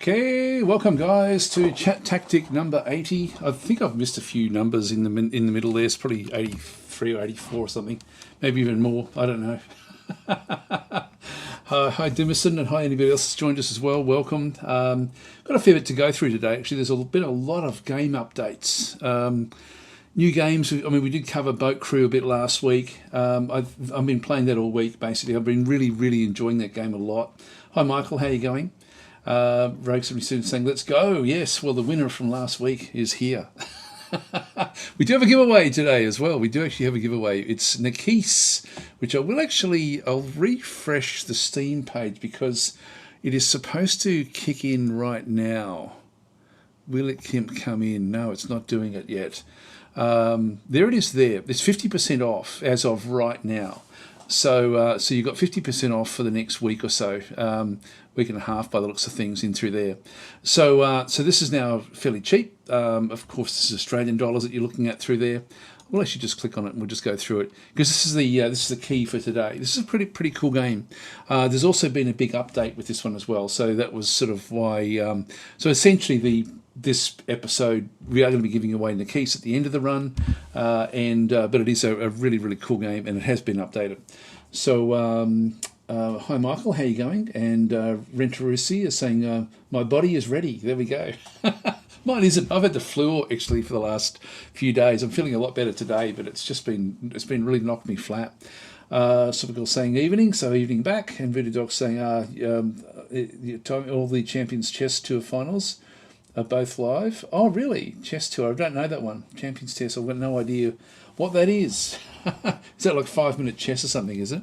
Okay, welcome guys to ChatTactic number 80. I think I've missed a few numbers in the middle there. It's probably 83 or 84 or something, maybe even more. I don't know. Hi Dimmerson, and hi anybody else that's joined us as well. Welcome. Got a fair bit to go through today. Actually, there's been a lot of game updates. New games. I mean, we did cover Boat Crew a bit last week. I've been playing that all week. Basically, I've been really enjoying that game a lot. Hi Michael, how you going? Rogue 72 saying, let's go. Yes, well, the winner from last week is here. We do have a giveaway today as well. We do actually have a giveaway. It's Necesse, which I'll refresh the Steam page because it is supposed to kick in right now. Will it come in? No, it's not doing it yet. There it is there. It's 50% off as of right now. So you've got 50% off for the next week or so, week and a half by the looks of things in through there. So this is now fairly cheap. Of course, this is Australian dollars that you're looking at through there. We'll actually just click on it and we'll just go through it because this is the key for today. This is a pretty cool game. There's also been a big update with this one as well. So that was sort of why. So essentially this episode, we are going to be giving away Necesse at the end of the run, but it is a really cool game, and it has been updated. So, hi Michael, how you going? And Rentarisi is saying, my body is ready. There we go. Mine isn't. I've had the flu actually for the last few days. I'm feeling a lot better today, but it's been really knocked me flat. Subagul saying evening, so evening back, and Voodoo Dog saying, all the Champions Chess Tour finals are both live. Oh, really? Chess Tour? I don't know that one. Champions Chess. I've got no idea what that is. Is that like 5-minute chess or something, is it?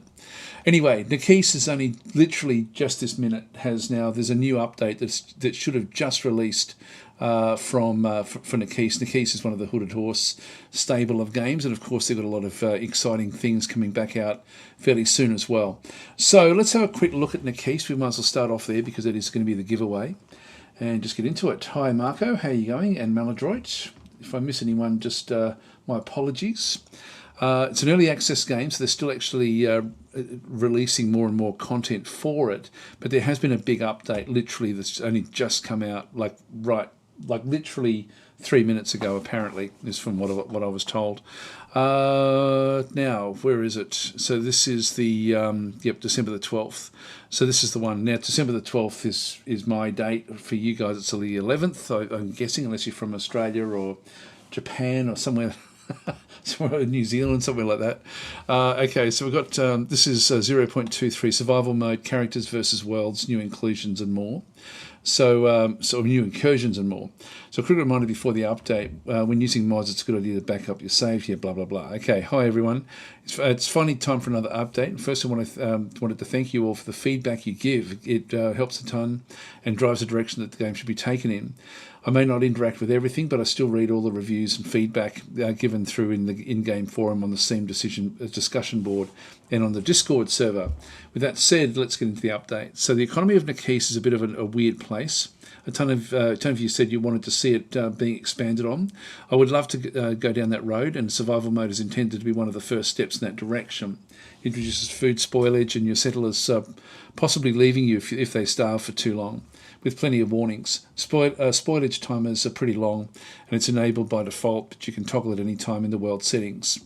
Anyway, Necesse is only literally just this minute there's a new update that should have just released for Necesse. Necesse is one of the Hooded Horse stable of games, and of course they've got a lot of exciting things coming back out fairly soon as well. So let's have a quick look at Necesse. We might as well start off there because it is going to be the giveaway. And just get into it. Hi Marco, how are you going? And Maladroit. If I miss anyone, just my apologies. It's an early access game, so they're still actually releasing more and more content for it. But there has been a big update, literally, that's only just come out, like literally 3 minutes ago, apparently, is from what I was told. Now, where is it? So this is the, December the 12th. So this is the one. Now, December the 12th is my date. For you guys, it's the 11th, I'm guessing, unless you're from Australia or Japan or somewhere, somewhere in New Zealand, somewhere like that. Okay, so we've got, this is 0.23, survival mode, characters versus worlds, new inclusions and more. So new incursions and more. So a quick reminder before the update, when using mods, it's a good idea to back up your save here, blah, blah, blah. Okay, hi everyone. It's finally time for another update. First, I wanted to thank you all for the feedback you give. It helps a ton and drives the direction that the game should be taken in. I may not interact with everything, but I still read all the reviews and feedback given through in the in-game forum on the Steam discussion board and on the Discord server. With that said, let's get into the update. So the economy of Necesse is a bit of a weird place. A ton of you said you wanted to see it being expanded on. I would love to go down that road, and survival mode is intended to be one of the first steps in that direction. It introduces food spoilage and your settlers possibly leaving you if they starve for too long, with plenty of warnings. Spoilage timers are pretty long, and it's enabled by default, but you can toggle at any time in the world settings.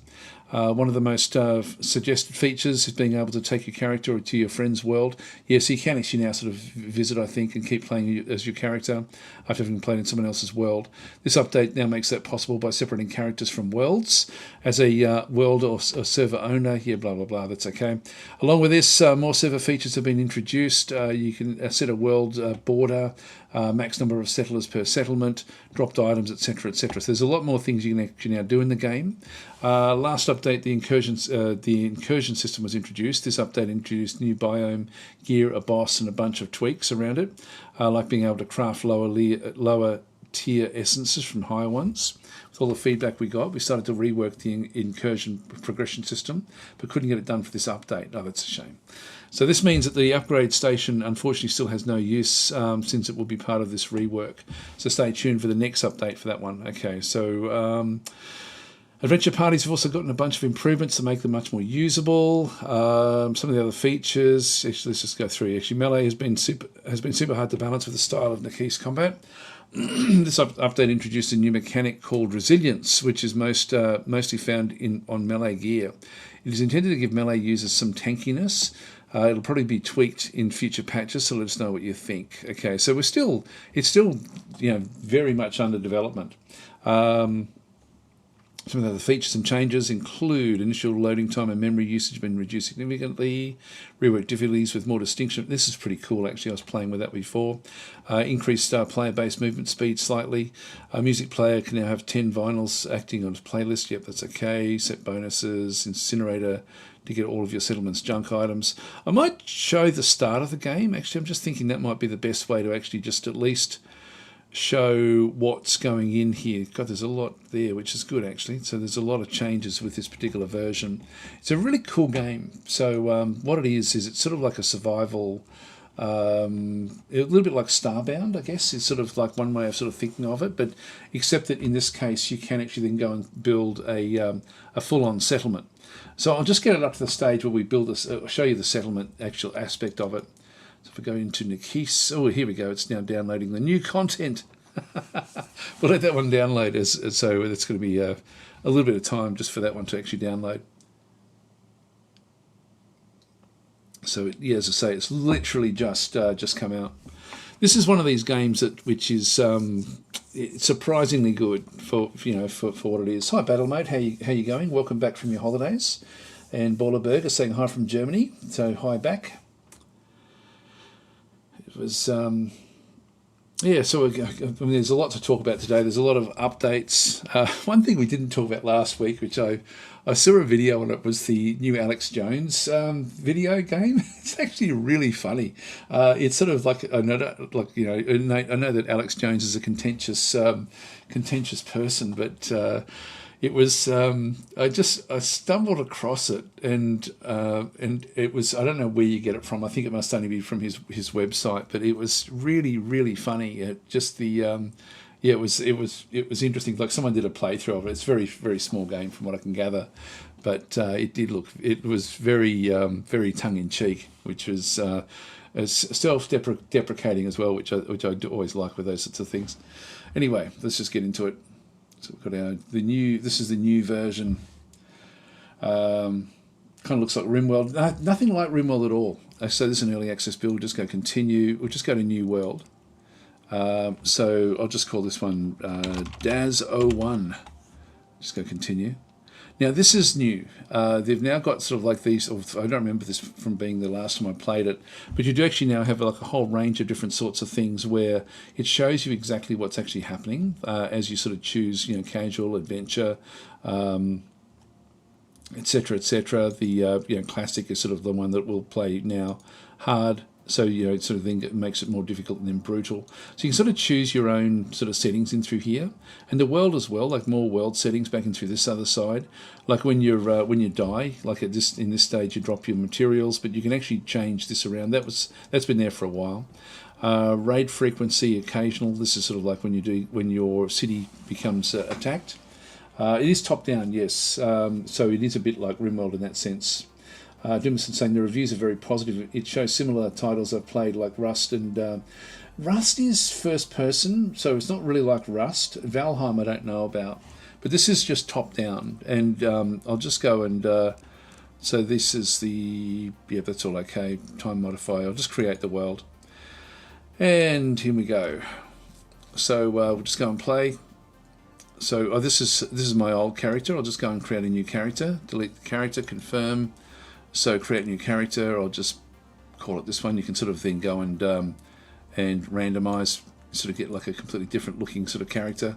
One of the most suggested features is being able to take your character to your friend's world. Yes, you can actually now sort of visit, I think, and keep playing as your character after having played in someone else's world. This update now makes that possible by separating characters from worlds. As a world or server owner, yeah, blah, blah, blah, that's okay. Along with this, more server features have been introduced. You can set a world border, max number of settlers per settlement, dropped items, etc., etc. So there's a lot more things you can actually now do in the game. Last update, the incursion system was introduced. This update introduced new biome, gear, a boss, and a bunch of tweaks around it, like being able to craft lower tier essences from higher ones. With all the feedback we got, we started to rework the incursion progression system, but couldn't get it done for this update. Oh, that's a shame. So this means that the upgrade station unfortunately still has no use since it will be part of this rework. So stay tuned for the next update for that one. Okay, so Adventure parties have also gotten a bunch of improvements to make them much more usable. Some of the other features, actually, let's just go through. Actually, melee has been super hard to balance with the style of Necesse combat. This update introduced a new mechanic called resilience, which is mostly found on melee gear. It is intended to give melee users some tankiness. It'll probably be tweaked in future patches, so let us know what you think. Okay, so it's still very much under development. Some of the other features and changes include initial loading time and memory usage been reduced significantly, rework difficulties with more distinction. This is pretty cool, actually. I was playing with that before. Increased player-based movement speed slightly. A music player can now have 10 vinyls acting on a playlist. Yep, that's okay. Set bonuses, incinerator to get all of your settlement's junk items. I might show the start of the game. Actually, I'm just thinking that might be the best way to actually just at least show what's going in here. God, there's a lot there, which is good actually. So there's a lot of changes with this particular version. It's a really cool game. So what it is it's sort of like a survival, a little bit like Starbound, I guess. It's sort of like one way of sort of thinking of it, but except that in this case you can actually then go and build a full-on settlement. So I'll just get it up to the stage where we build this. I'll show you the settlement actual aspect of it. So if we go into Necesse, oh, here we go. It's now downloading the new content. We'll let that one download, so it's going to be a little bit of time just for that one to actually download. So yeah, as I say, it's literally just come out. This is one of these games which is it's surprisingly good for what it is. Hi Battle Mode, how you going? Welcome back from your holidays. And Ballerberger saying hi from Germany. So hi back. It was yeah. So I mean, there's a lot to talk about today. There's a lot of updates. One thing we didn't talk about last week, which I saw a video on it, was the new Alex Jones video game. It's actually really funny. It's sort of like I know that Alex Jones is a contentious person, but it was I stumbled across it, and it was, I don't know where you get it from. I think it must only be from his website, but it was really funny. It was interesting. Like someone did a playthrough of it. It's very small game from what I can gather, but it was very tongue in cheek, which was self-deprecating as well, which I do always like with those sorts of things. Anyway, let's just get into it. So we've got this is the new version. Kind of looks like RimWorld. Nothing like RimWorld at all. So this is an early access build. We'll just go continue. We'll just go to New World. So I'll just call this one Daz01. Just go continue. Now this is new. They've now got sort of like these, I don't remember this from being the last time I played it, but you do actually now have like a whole range of different sorts of things where it shows you exactly what's actually happening as you sort of choose, casual, adventure, etc., etc. The classic is sort of the one that will play now. Hard. So, it sort of then makes it more difficult and then brutal. So you can sort of choose your own sort of settings in through here. And the world as well, like more world settings back in through this other side. Like when you die, like in this stage you drop your materials, but you can actually change this around. That's been there for a while. Raid frequency, occasional. This is sort of like when your city becomes attacked. It is top down, yes. So it is a bit like RimWorld in that sense. Dimerson saying the reviews are very positive. It shows similar titles I've played, like Rust, and Rust is first person, so it's not really like Rust. Valheim I don't know about, but this is just top down. And I'll just go and so this is that's all okay. Time modifier. I'll just create the world, and here we go. So we'll just go and play. So this is my old character. I'll just go and create a new character. Delete the character. Confirm. So create a new character. I'll just call it this one. You can sort of then go and randomize, sort of get like a completely different looking sort of character,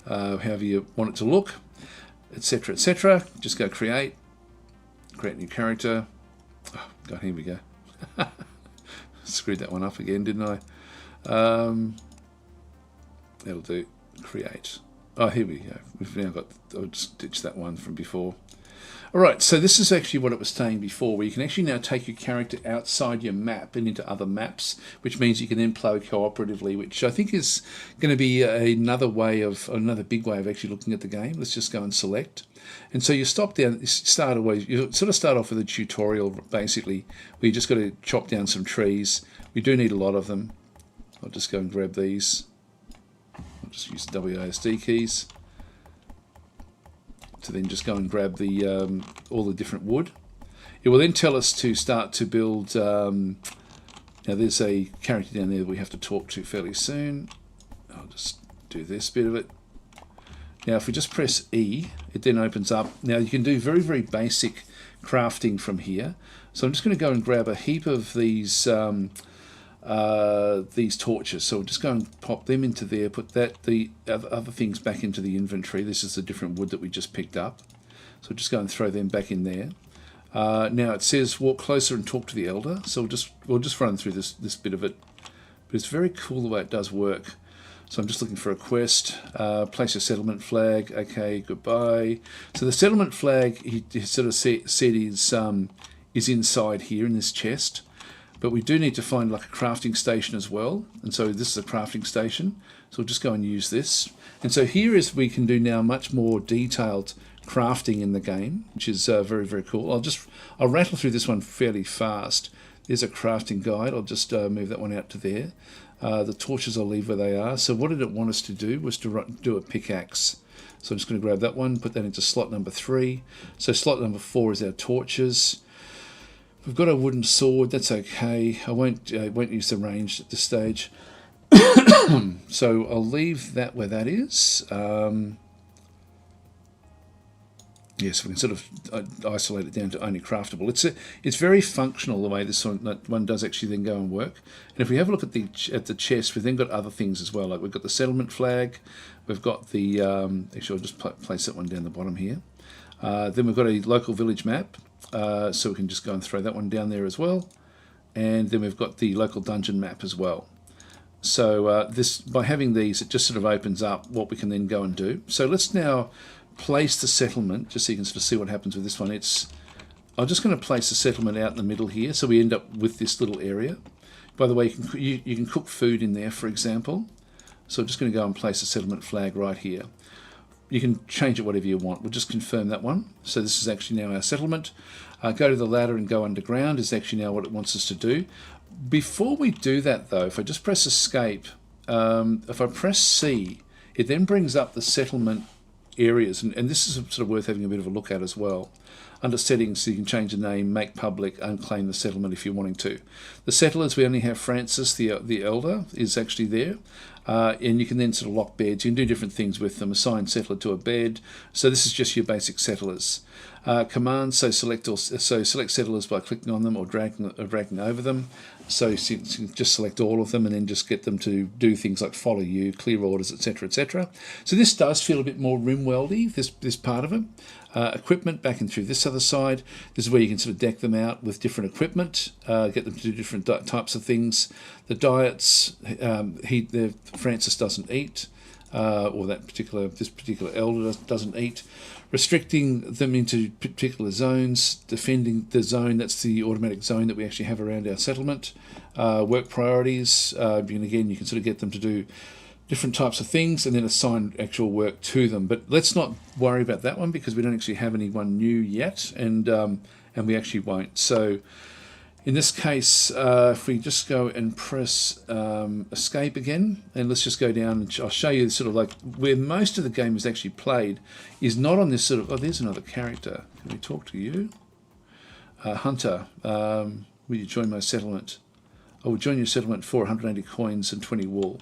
however you want it to look, etc., etc. Just go create new character. Oh God, here we go. Screwed that one up again, didn't I? That'll do. Create. Oh, here we go. We've now got. I'll just ditch that one from before. All right, so this is actually what it was saying before, where you can actually now take your character outside your map and into other maps, which means you can then play cooperatively, which I think is going to be another big way of actually looking at the game. Let's just go and select. And so you stop down, you sort of start off with a tutorial, basically, where you just got to chop down some trees. We do need a lot of them. I'll just go and grab these. I'll just use the WASD keys to then just go and grab the all the different wood. It will then tell us to start to build. Now there's a character down there that we have to talk to fairly soon. I'll just do this bit of it. Now if we just press E, it then opens up. Now you can do very, very basic crafting from here. So I'm just going to go and grab a heap of these torches. So we'll just go and pop them into there, put the other things back into the inventory. This is the different wood that we just picked up. So just go and throw them back in there. Now it says walk closer and talk to the elder. So we'll just run through this bit of it. But it's very cool the way it does work. So I'm just looking for a quest. Place a settlement flag. Okay, goodbye. So the settlement flag, he sort of said is inside here in this chest. But we do need to find like a crafting station as well. And so this is a crafting station. So we'll just go and use this. And so here is we can do now much more detailed crafting in the game, which is very, very cool. I'll rattle through this one fairly fast. There's a crafting guide. I'll just move that one out to there. The torches I'll leave where they are. So what did it want us to do was to do a pickaxe. So I'm just going to grab that one, put that into slot number 3. So slot number 4 is our torches. We've got a wooden sword. That's okay. I won't use the ranged at this stage. So I'll leave that where that is. Yes, we can sort of isolate it down to only craftable. It's very functional the way this one does actually then go and work. And if we have a look at the chest, we've then got other things as well. Like we've got the settlement flag. We've got the actually I'll just place that one down the bottom here. Then we've got a local village map, so we can just go and throw that one down there as well. And then we've got the local dungeon map as well. So by having these, it just sort of opens up what we can then go and do. So let's now place the settlement, just so you can sort of see what happens with this one. I'm just going to place the settlement out in the middle here, so we end up with this little area. By the way, you can cook food in there, for example. So I'm just going to go and place the settlement flag right here. You can change it whatever you want. We'll just confirm that one. So this is actually now our settlement. Go to the ladder and go underground is actually now what it wants us to do. Before we do that though, if I just press escape, if I press C, it then brings up the settlement areas, and this is sort of worth having a bit of a look at as well. Under settings, so you can change the name, make public, unclaim the settlement if you're wanting to. The settlers, we only have Francis, the elder, is actually there. And you can then sort of lock beds. You can do different things with them. Assign settler to a bed. So this is just your basic settlers. Commands, so select settlers by clicking on them or dragging over them. So you can just select all of them and then just get them to do things like follow you, clear orders, etc., etc. So this does feel a bit more RimWorldy, this part of it. Equipment back and through this other side. This is where you can sort of deck them out with different equipment, get them to do different types of things. The diets, Francis doesn't eat, or this particular elder doesn't eat. Restricting them into particular zones, defending the zone, that's the automatic zone that we actually have around our settlement. Work priorities, and again, you can sort of get them to do different types of things and then assign actual work to them. But let's not worry about that one because we don't actually have anyone new yet, and we actually won't. So in this case, if we just go and press escape again, and let's just go down, and I'll show you sort of like where most of the game is actually played is not on this sort of, there's another character. Can we talk to you? Hunter, will you join my settlement? I will join your settlement for 180 coins and 20 wool.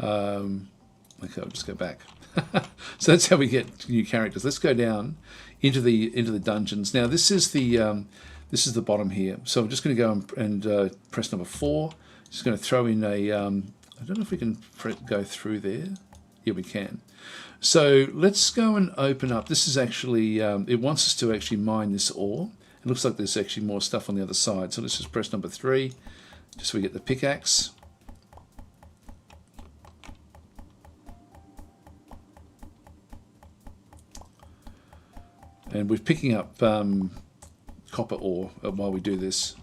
Okay, I'll just go back. So that's how we get new characters. Let's go down into the dungeons. Now this is the bottom here. So I'm just going to go and press number 4. Just going to throw in a. I don't know if we can go through there. Yeah, we can. So let's go and open up. This is actually. It wants us to actually mine this ore. It looks like there's actually more stuff on the other side. So let's just press number 3, just so we get the pickaxe. And we're picking up copper ore while we do this.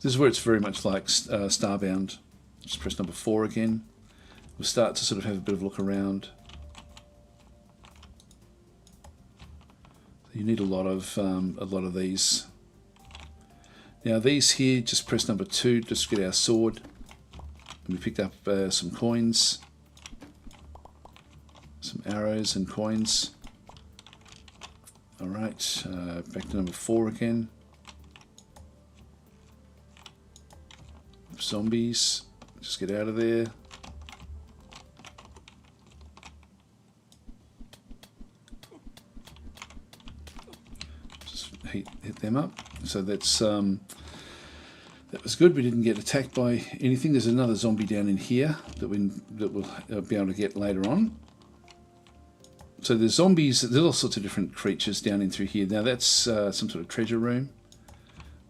This is where it's very much like Starbound. Just press number 4 again. We'll start to sort of have a bit of a look around. You need a lot of these. Now these here, just press number 2, just get our sword. And we picked up some coins, some arrows and coins. All right, back to number 4 again. Zombies, just get out of there. Just hit them up. So that's that was good. We didn't get attacked by anything. There's another zombie down in here that we'll be able to get later on. So there's zombies. There's all sorts of different creatures down in through here. Now that's some sort of treasure room.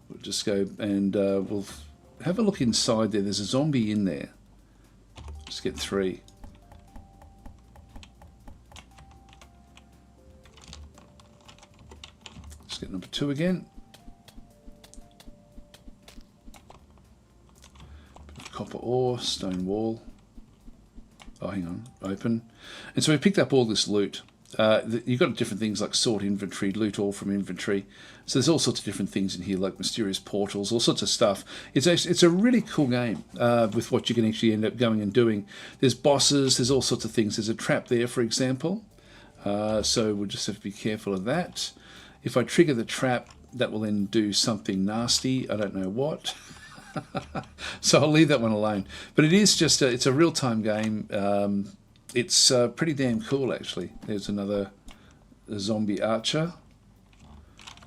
We'll just go and we'll have a look inside there. There's a zombie in there. Just get 3. Just get number 2 again. Copper ore, stone wall. Oh, hang on, open. And so we picked up all this loot. You've got different things like sort inventory, loot all from inventory. So there's all sorts of different things in here, like mysterious portals, all sorts of stuff. It's a really cool game with what you can actually end up going and doing. There's bosses, there's all sorts of things. There's a trap there, for example. So we'll just have to be careful of that. If I trigger the trap, that will then do something nasty. I don't know what. So I'll leave that one alone. But it is just it's a real-time game. It's pretty damn cool, actually. There's another zombie archer.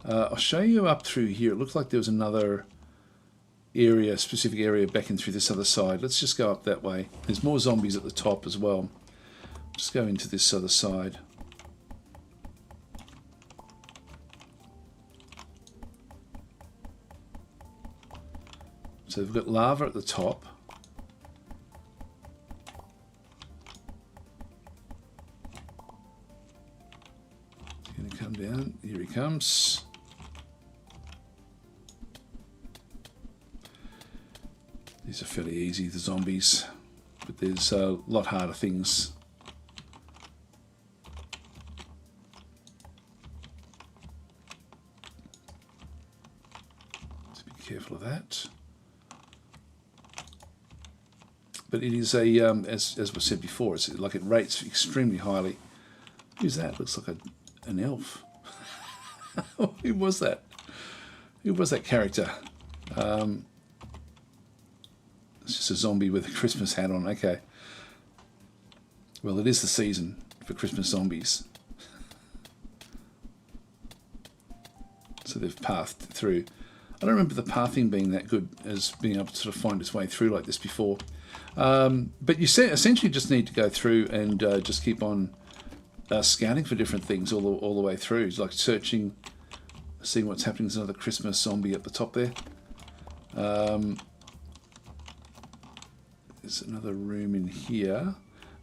I'll show you up through here. It looks like there was another area, specific area back in through this other side. Let's just go up that way. There's more zombies at the top as well. Just go into this other side. So we've got lava at the top. He's going to come down. Here he comes. These are fairly easy, the zombies, but there's a lot harder things. So be careful of that. But it is a, as was said before, it's like it rates extremely highly. Who's that? Looks like an elf. Who was that? Who was that character? It's just a zombie with a Christmas hat on. Okay. Well, it is the season for Christmas zombies. So they've pathed through. I don't remember the pathing being that good as being able to sort of find its way through like this before. But you essentially just need to go through and just keep on scouting for different things all the way through. It's like searching, seeing what's happening. There's another Christmas zombie at the top there. There's another room in here.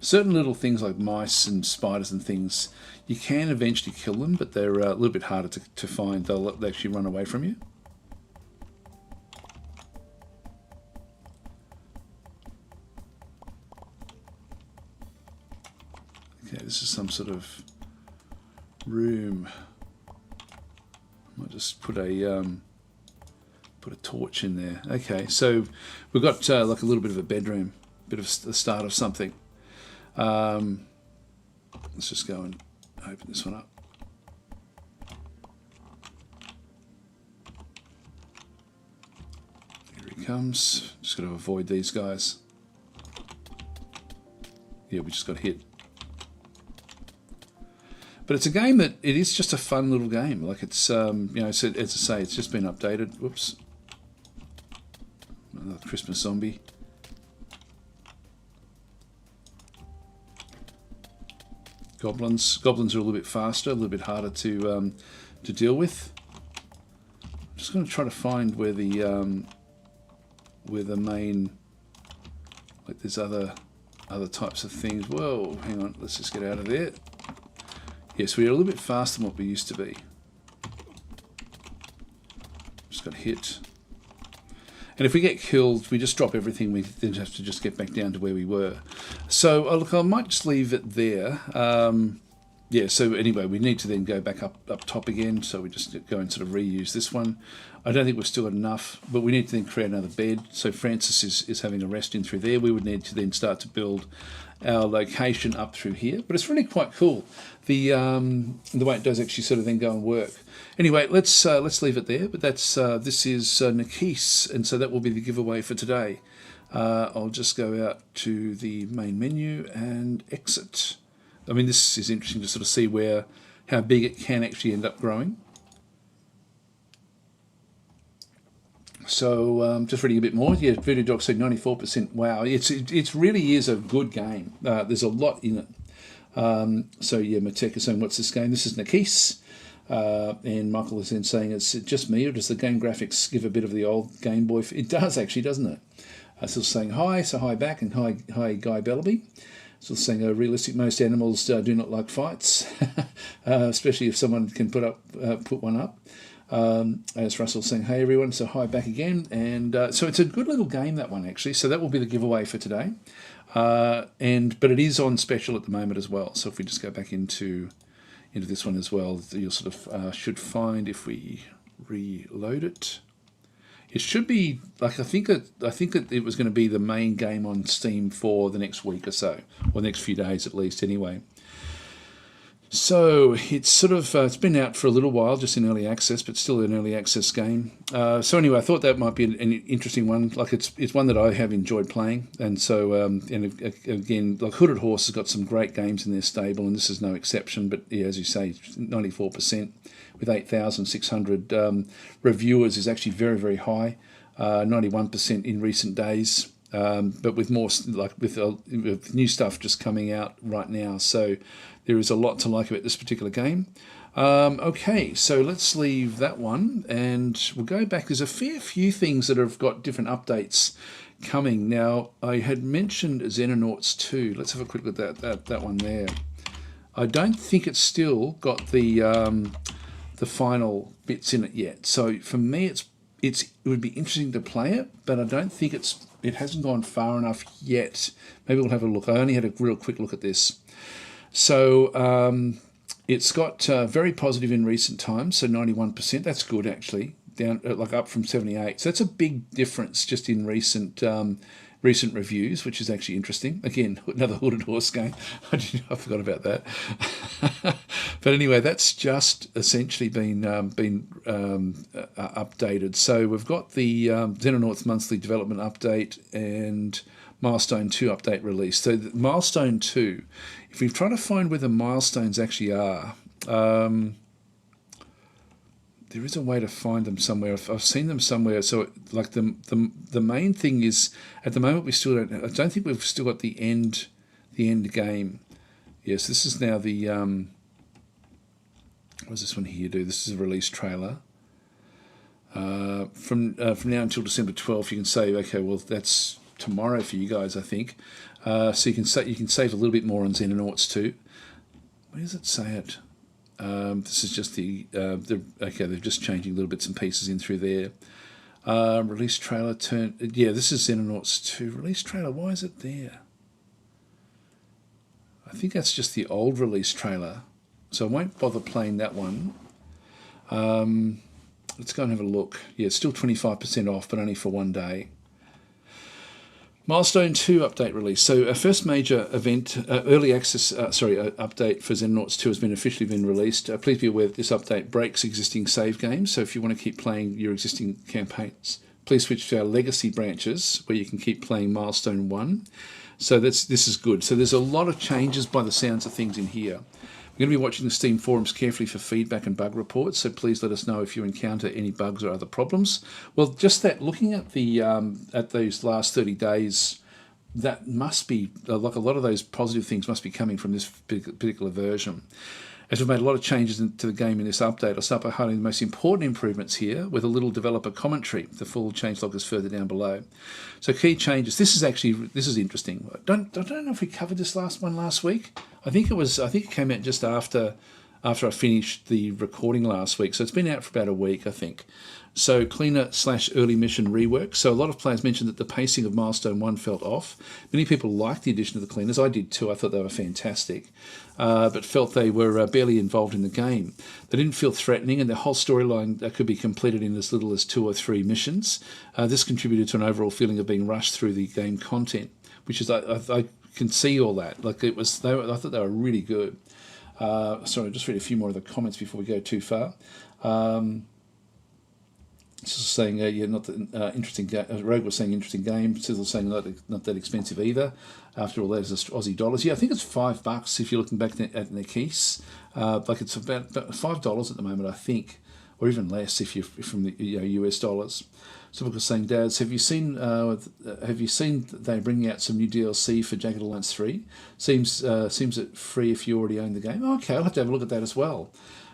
Certain little things like mice and spiders and things, you can eventually kill them, but they're a little bit harder to find. They'll actually run away from you. Okay, this is some sort of room. I might just put a torch in there. Okay, so we've got like a little bit of a bedroom, bit of the start of something. Let's just go and open this one up. Here he comes. Just got to avoid these guys. Yeah, we just got hit. But it's a game that it is just a fun little game. Like it's you know, so as I say, it's just been updated. Whoops. Another Christmas zombie. Goblins. Goblins are a little bit faster, a little bit harder to deal with. just going to try to find where the main, like there's other types of things. Whoa, hang on, let's just get out of there. Yes, we're a little bit faster than what we used to be. Just got hit. And if we get killed, we just drop everything. We then have to just get back down to where we were. So, look, I might just leave it there. Yeah, so anyway, we need to then go back up top again. So we just go and sort of reuse this one. I don't think we've still got enough, but we need to then create another bed. So Francis is having a rest in through there. We would need to then start to build our location up through here. But it's really quite cool, the way it does actually sort of then go and work. Anyway, let's leave it there. But that's this is Necesse, and so that will be the giveaway for today. I'll just go out to the main menu and exit. I mean, this is interesting to sort of see how big it can actually end up growing. So just reading a bit more. Yeah, Voodoo Dog said 94%. Wow, it really is a good game. There's a lot in it. So yeah, Matek is saying, what's this game? This is Necesse. And Michael is then saying, it's just me, or does the game graphics give a bit of the old Game Boy? It does actually, doesn't it? Still saying hi, so hi back, and hi Guy Bellaby. Still saying, realistic, most animals do not like fights, especially if someone can put one up. As Russell saying, hey everyone, so hi back again. And so it's a good little game, that one actually. So that will be the giveaway for today. But it is on special at the moment as well. So if we just go back into this one as well, you'll sort of should find, if we reload it, it should be like I think that it was going to be the main game on Steam for the next week or so, or the next few days at least anyway. So it's sort of it's been out for a little while, just in early access, but still an early access game. So anyway, I thought that might be an interesting one. Like it's one that I have enjoyed playing, and so and again, like Hooded Horse has got some great games in their stable, and this is no exception. But yeah, as you say, 94% with 8,600 reviewers is actually very, very high. 91% in recent days. But with more, like with new stuff just coming out right now, so there is a lot to like about this particular game. Okay, so let's leave that one, and we'll go back. There's a fair few things that have got different updates coming. Now, I had mentioned Xenonauts 2. Let's have a quick look at that one there. I don't think it's still got the final bits in it yet. So for me, it would be interesting to play it, but I don't think it hasn't gone far enough yet. Maybe we'll have a look. I only had a real quick look at this. So it's got very positive in recent times, so 91%. That's good actually. Down like up from 78. So that's a big difference just in recent reviews, which is actually interesting. Again, another Hooded Horse game. I forgot about that. But anyway, that's just essentially been updated. So we've got the Xenonauts monthly development update and Milestone 2 update release. So the Milestone 2, if we try to find where the milestones actually are, there is a way to find them somewhere. I've seen them somewhere. So like the main thing is, at the moment we still don't. I don't think we've still got the end game. Yes, this is now the. What does this one here do? This is a release trailer. From now until December 12th, you can save. Okay, well that's tomorrow for you guys, I think. So you can save a little bit more on Xenonauts 2. Where does it say it? This is just okay, they're just changing little bits and pieces in through there. Release trailer yeah, this is Xenonauts 2. Release trailer, why is it there? I think that's just the old release trailer. So I won't bother playing that one. Let's go and have a look. Yeah, it's still 25% off, but only for one day. Milestone 2 update release. So our first major event, early access, update for Xenonauts 2 has officially been released. Please be aware that this update breaks existing save games. So if you want to keep playing your existing campaigns, please switch to our legacy branches where you can keep playing Milestone 1. So this is good. So there's a lot of changes by the sounds of things in here. We're going to be watching the Steam forums carefully for feedback and bug reports, so please let us know if you encounter any bugs or other problems. Well, just that, looking at the at those last 30 days, that must be, like a lot of those positive things must be coming from this particular version. As we've made a lot of changes to the game in this update, I'll start by highlighting the most important improvements here with a little developer commentary. The full changelog is further down below. So key changes. This is interesting. I don't know if we covered this last week. I think it came out just after I finished the recording last week. So it's been out for about a week, I think. So cleaner/early mission rework. So a lot of players mentioned that the pacing of Milestone 1 felt off. Many people liked the addition of the cleaners. I did too. I thought they were fantastic. But felt they were barely involved in the game. They didn't feel threatening, and the whole storyline could be completed in as little as 2 or 3 missions. This contributed to an overall feeling of being rushed through the game content, which is I can see all that. Like I thought they were really good. Sorry, I'll just read a few more of the comments before we go too far. Just saying, not that interesting. Rogue was saying interesting game. Sizzle saying not that expensive either. After all, those Aussie dollars. Yeah, I think it's $5 if you're looking back at Necesse. Like it's about $5 at the moment, I think, or even less if you're from the US dollars. So because saying, Dads, have you seen they're bringing out some new DLC for Jagged Alliance 3? Seems it free if you already own the game. Okay, I'll have to have a look at that as well.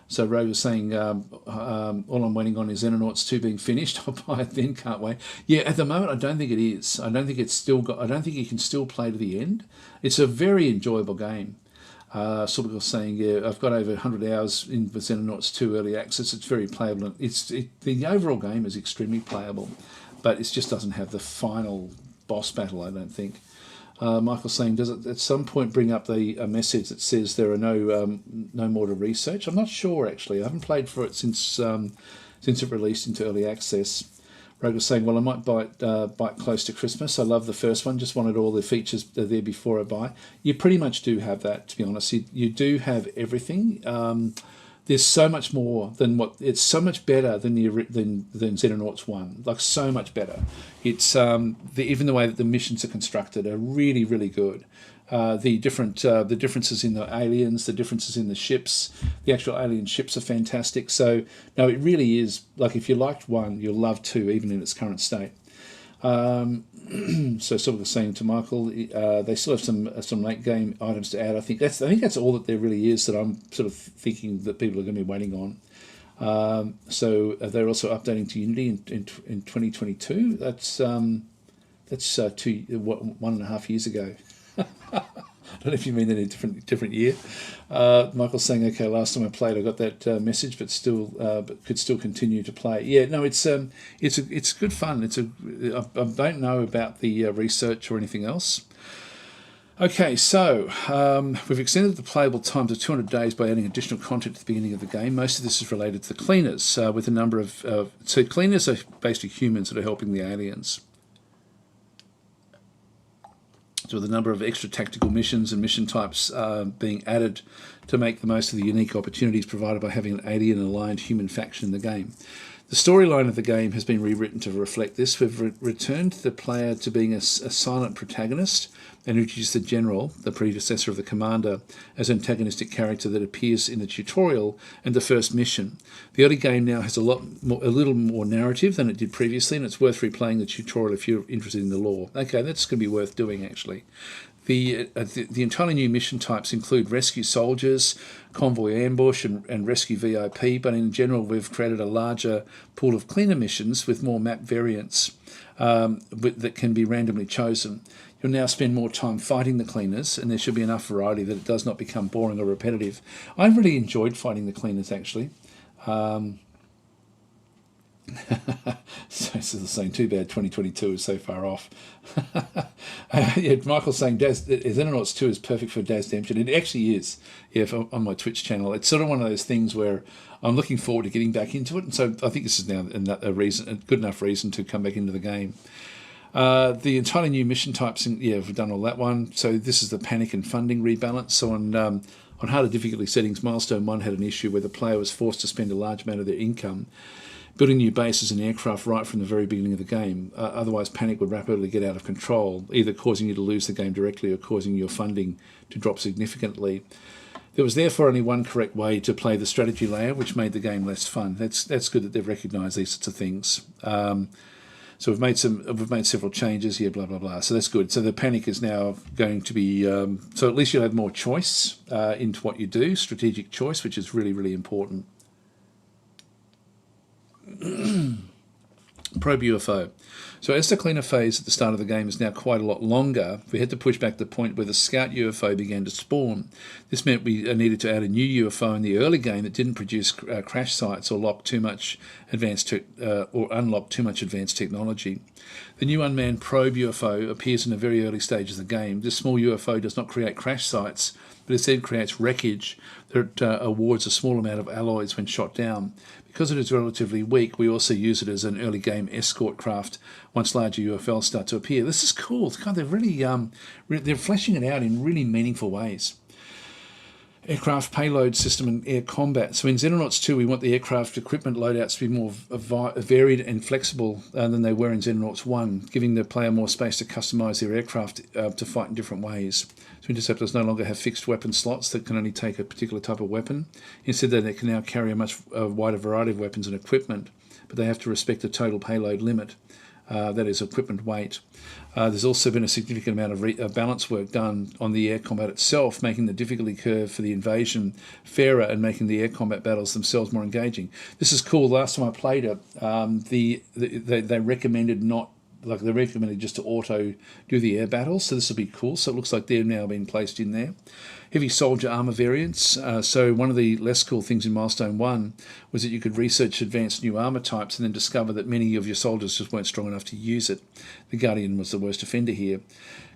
So Rogue was saying, all I'm waiting on is Xenonauts 2 being finished. I'll buy it then, can't wait. Yeah, at the moment I don't think it is. I don't think you can still play to the end. It's a very enjoyable game. Sort of saying, yeah, I've got over 100 hours in with Xenonauts 2 early access. It's very playable. The overall game is extremely playable, but it just doesn't have the final boss battle, I don't think. Michael's saying, does it at some point bring up a message that says there are no more to research? I'm not sure, actually. I haven't played for it since it released into early access. Rogue was saying, well, I might bite close to Christmas. I love the first one. Just wanted all the features there before I buy. You pretty much do have that, to be honest. You do have everything. There's so much more than it's so much better than than Xenonauts 1, like so much better. It's even the way that the missions are constructed are really, really good. The differences in the aliens, the differences in the ships, the actual alien ships are fantastic. So no, it really is, like, if you liked 1, you'll love 2, even in its current state. So sort of saying to Michael, they still have some late game items to add. I think that's all that there really is that I'm sort of thinking that people are going to be waiting on. So they're also updating to Unity in 2022. That's 1.5 years ago. I don't know if you mean that in a different year. Michael's saying, okay, last time I played, I got that message, but could still continue to play. Yeah, no, it's good fun. I don't know about the research or anything else. Okay, so we've extended the playable time to 200 days by adding additional content at the beginning of the game. Most of this is related to the cleaners, with a number of so cleaners are basically humans that are helping the aliens. So the number of extra tactical missions and mission types being added to make the most of the unique opportunities provided by having an alien-aligned human faction in the game. The storyline of the game has been rewritten to reflect this. We've returned the player to being a silent protagonist and introduced the general, the predecessor of the commander, as an antagonistic character that appears in the tutorial and the first mission. The early game now has a little more narrative than it did previously, and it's worth replaying the tutorial if you're interested in the lore. Okay, that's going to be worth doing, actually. The entirely new mission types include rescue soldiers, convoy ambush, and rescue VIP, but in general we've created a larger pool of cleaner missions with more map variants that can be randomly chosen. You'll now spend more time fighting the cleaners, and there should be enough variety that it does not become boring or repetitive. I really enjoyed fighting the cleaners, actually. So this is saying, too bad 2022 is so far off. Yeah, Michael's saying Xenonauts 2 is perfect for Daz Demption. It actually is. Yeah, on my Twitch channel, it's sort of one of those things where I'm looking forward to getting back into it, and so I think this is now a good enough reason to come back into the game. The entirely new mission types, we've done all that one. So this is the panic and funding rebalance. So on harder difficulty settings, Milestone 1 had an issue where the player was forced to spend a large amount of their income building new bases and aircraft right from the very beginning of the game. Otherwise, panic would rapidly get out of control, either causing you to lose the game directly or causing your funding to drop significantly. There was therefore only one correct way to play the strategy layer, which made the game less fun. That's good that they've recognised these sorts of things. So we've made several changes here, blah blah blah. So that's good. So the panic is now going to be so at least you'll have more choice into what you do, strategic choice, which is really really important. Probe UFO. So as the cleanup phase at the start of the game is now quite a lot longer, we had to push back the point where the scout UFO began to spawn. This meant we needed to add a new UFO in the early game that didn't produce crash sites or lock too much advanced or unlock too much advanced technology. The new unmanned probe UFO appears in the very early stages of the game. This small UFO does not create crash sites, but instead creates wreckage that awards a small amount of alloys when shot down. Because it is relatively weak, we also use it as an early game escort craft once larger UFOs start to appear. This is cool. God, they're really they're fleshing it out in really meaningful ways. Aircraft payload system and air combat. So in Xenonauts 2, we want the aircraft equipment loadouts to be more varied and flexible than they were in Xenonauts 1, giving the player more space to customise their aircraft to fight in different ways. So interceptors no longer have fixed weapon slots that can only take a particular type of weapon. Instead, they can now carry a much wider variety of weapons and equipment, but they have to respect the total payload limit. That is equipment weight. There's also been a significant amount of balance work done on the air combat itself, making the difficulty curve for the invasion fairer and making the air combat battles themselves more engaging. This is cool. Last time I played it, they recommended not. Like they recommended just to auto do the air battles, so this will be cool. So it looks like they're now being placed in there. Heavy soldier armor variants. So one of the less cool things in Milestone 1 was that you could research advanced new armor types and then discover that many of your soldiers just weren't strong enough to use it. The Guardian was the worst offender here.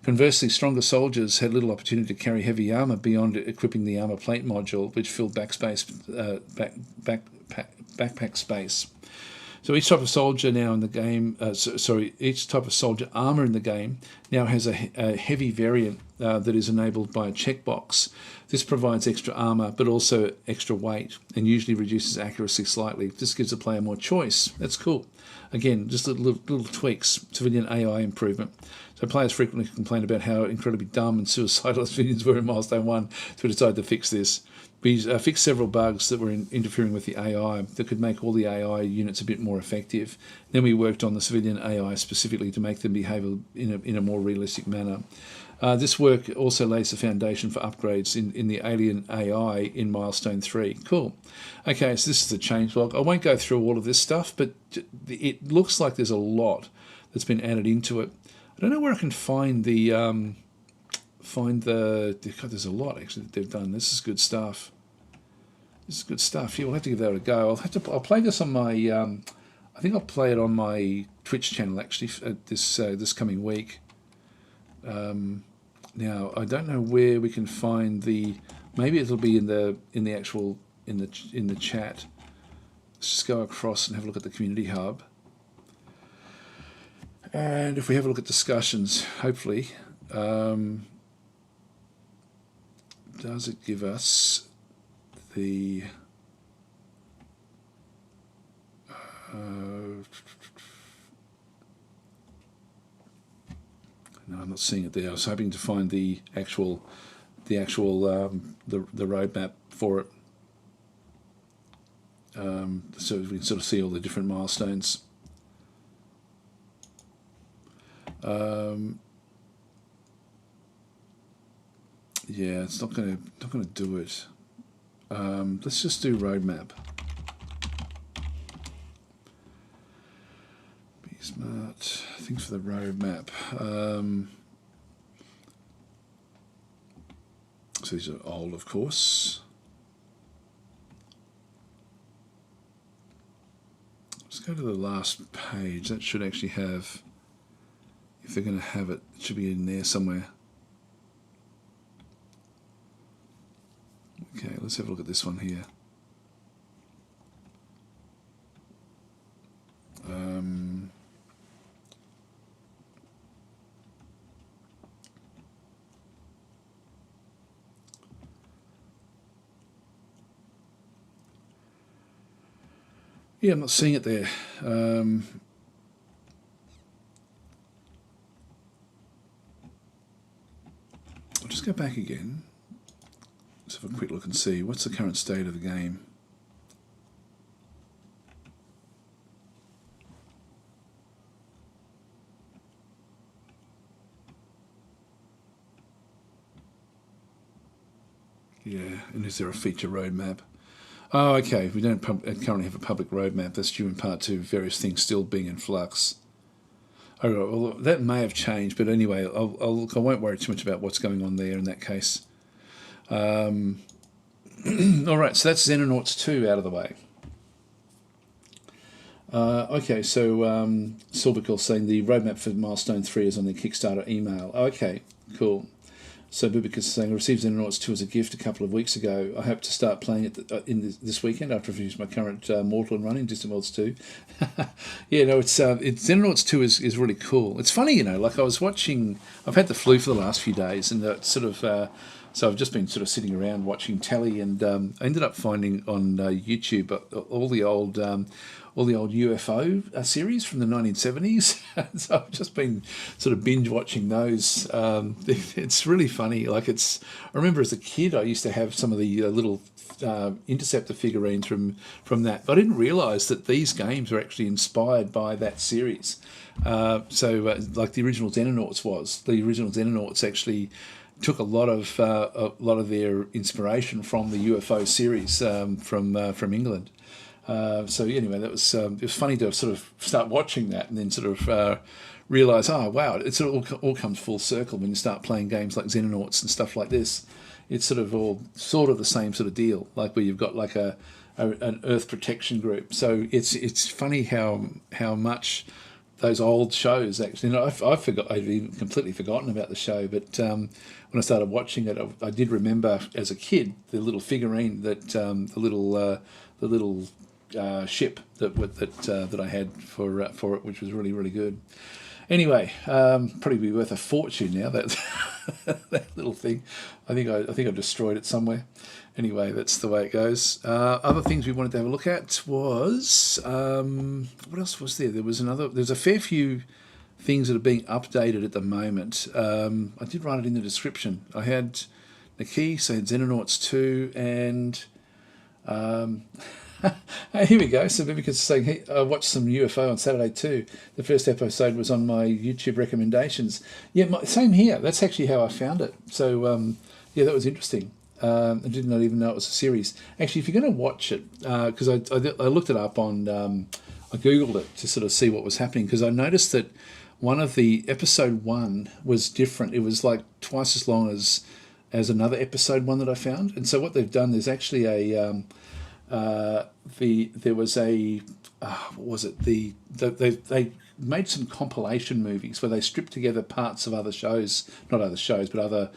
Conversely, stronger soldiers had little opportunity to carry heavy armor beyond equipping the armor plate module, which filled backpack space. So each type of soldier now in the game, each type of soldier armor in the game now has a heavy variant that is enabled by a checkbox. This provides extra armor, but also extra weight, and usually reduces accuracy slightly. This gives the player more choice. That's cool. Again, just little tweaks, civilian AI improvement. So players frequently complain about how incredibly dumb and suicidal civilians were in Milestone 1, so we decided to fix this. We fixed several bugs that were interfering with the AI that could make all the AI units a bit more effective. Then we worked on the civilian AI specifically to make them behave in a more realistic manner. This work also lays the foundation for upgrades in the alien AI in Milestone 3. Cool. Okay, so this is the changelog. I won't go through all of this stuff, but it looks like there's a lot that's been added into it. I don't know where I can find the... God, there's a lot actually that they've done. This is good stuff. This is good stuff. Yeah, we'll have to give that a go. I'll play this on my. I think I'll play it on my Twitch channel actually this coming week. Now I don't know where we can find the. Maybe it'll be in the actual in the chat. Let's just go across and have a look at the community hub. And if we have a look at discussions, hopefully. Does it give us the no, I'm not seeing it there. I was hoping to find the actual the roadmap for it, so we can sort of see all the different milestones. Yeah, it's not gonna do it. Let's just do roadmap. Be smart. Things for the roadmap. So these are old, of course. Let's go to the last page. That should actually have. If they're going to have it, it should be in there somewhere. Okay, let's have a look at this one here. Yeah, I'm not seeing it there. I'll just go back again. Let's have a quick look and see what's the current state of the game. Yeah, and is there a feature roadmap? Oh, okay. We don't currently have a public roadmap. That's due in part to various things still being in flux. All right, well, that may have changed, but anyway, I won't worry too much about what's going on there in that case. All right, so that's Xenonauts 2 out of the way. Okay, so Silverkill saying the roadmap for Milestone 3 is on the Kickstarter email. Okay, cool. So Bubik is saying, I received Xenonauts 2 as a gift a couple of weeks ago. I hope to start playing it this weekend after I've used my current Mortal and running Distant Worlds 2. Yeah, no, it's Xenonauts 2 is really cool. It's funny, like I was watching, I've had the flu for the last few days, and so I've just been sort of sitting around watching telly, and I ended up finding on YouTube all the old UFO series from the 1970s. So I've just been sort of binge watching those. It's really funny. I remember as a kid, I used to have some of the little Interceptor figurines from that. But I didn't realise that these games were actually inspired by that series. Like the original Xenonauts was. The original Xenonauts actually took a lot of their inspiration from the UFO series from England. So anyway, that was it was funny to sort of start watching that and then sort of realise, oh wow, it sort of all comes full circle when you start playing games like Xenonauts and stuff like this. It's sort of the same sort of deal, like where you've got like an Earth protection group. So it's funny how much those old shows actually. I'd even completely forgotten about the show, but when I started watching it, I did remember as a kid the little figurine that the little ship that I had for it, which was really, really good. Anyway, probably be worth a fortune now, that that little thing. I think I've destroyed it somewhere. Anyway, that's the way it goes. Other things we wanted to have a look at was what else was there? There's a fair few things that are being updated at the moment. I did write it in the description. I had Necesse, I had Xenonauts 2, and here we go. So Vivica's saying, hey, I watched some UFO on Saturday too. The first episode was on my YouTube recommendations. Yeah, same here. That's actually how I found it. So yeah, that was interesting. I did not even know it was a series. Actually, if you're going to watch it, because I looked it up on, I googled it to sort of see what was happening, because I noticed that one of the episode 1 was different. It was like twice as long as another episode 1 that I found. And so what they've done, there's actually a there was a what was it? They made some compilation movies where they stripped together parts of other shows, not other shows, but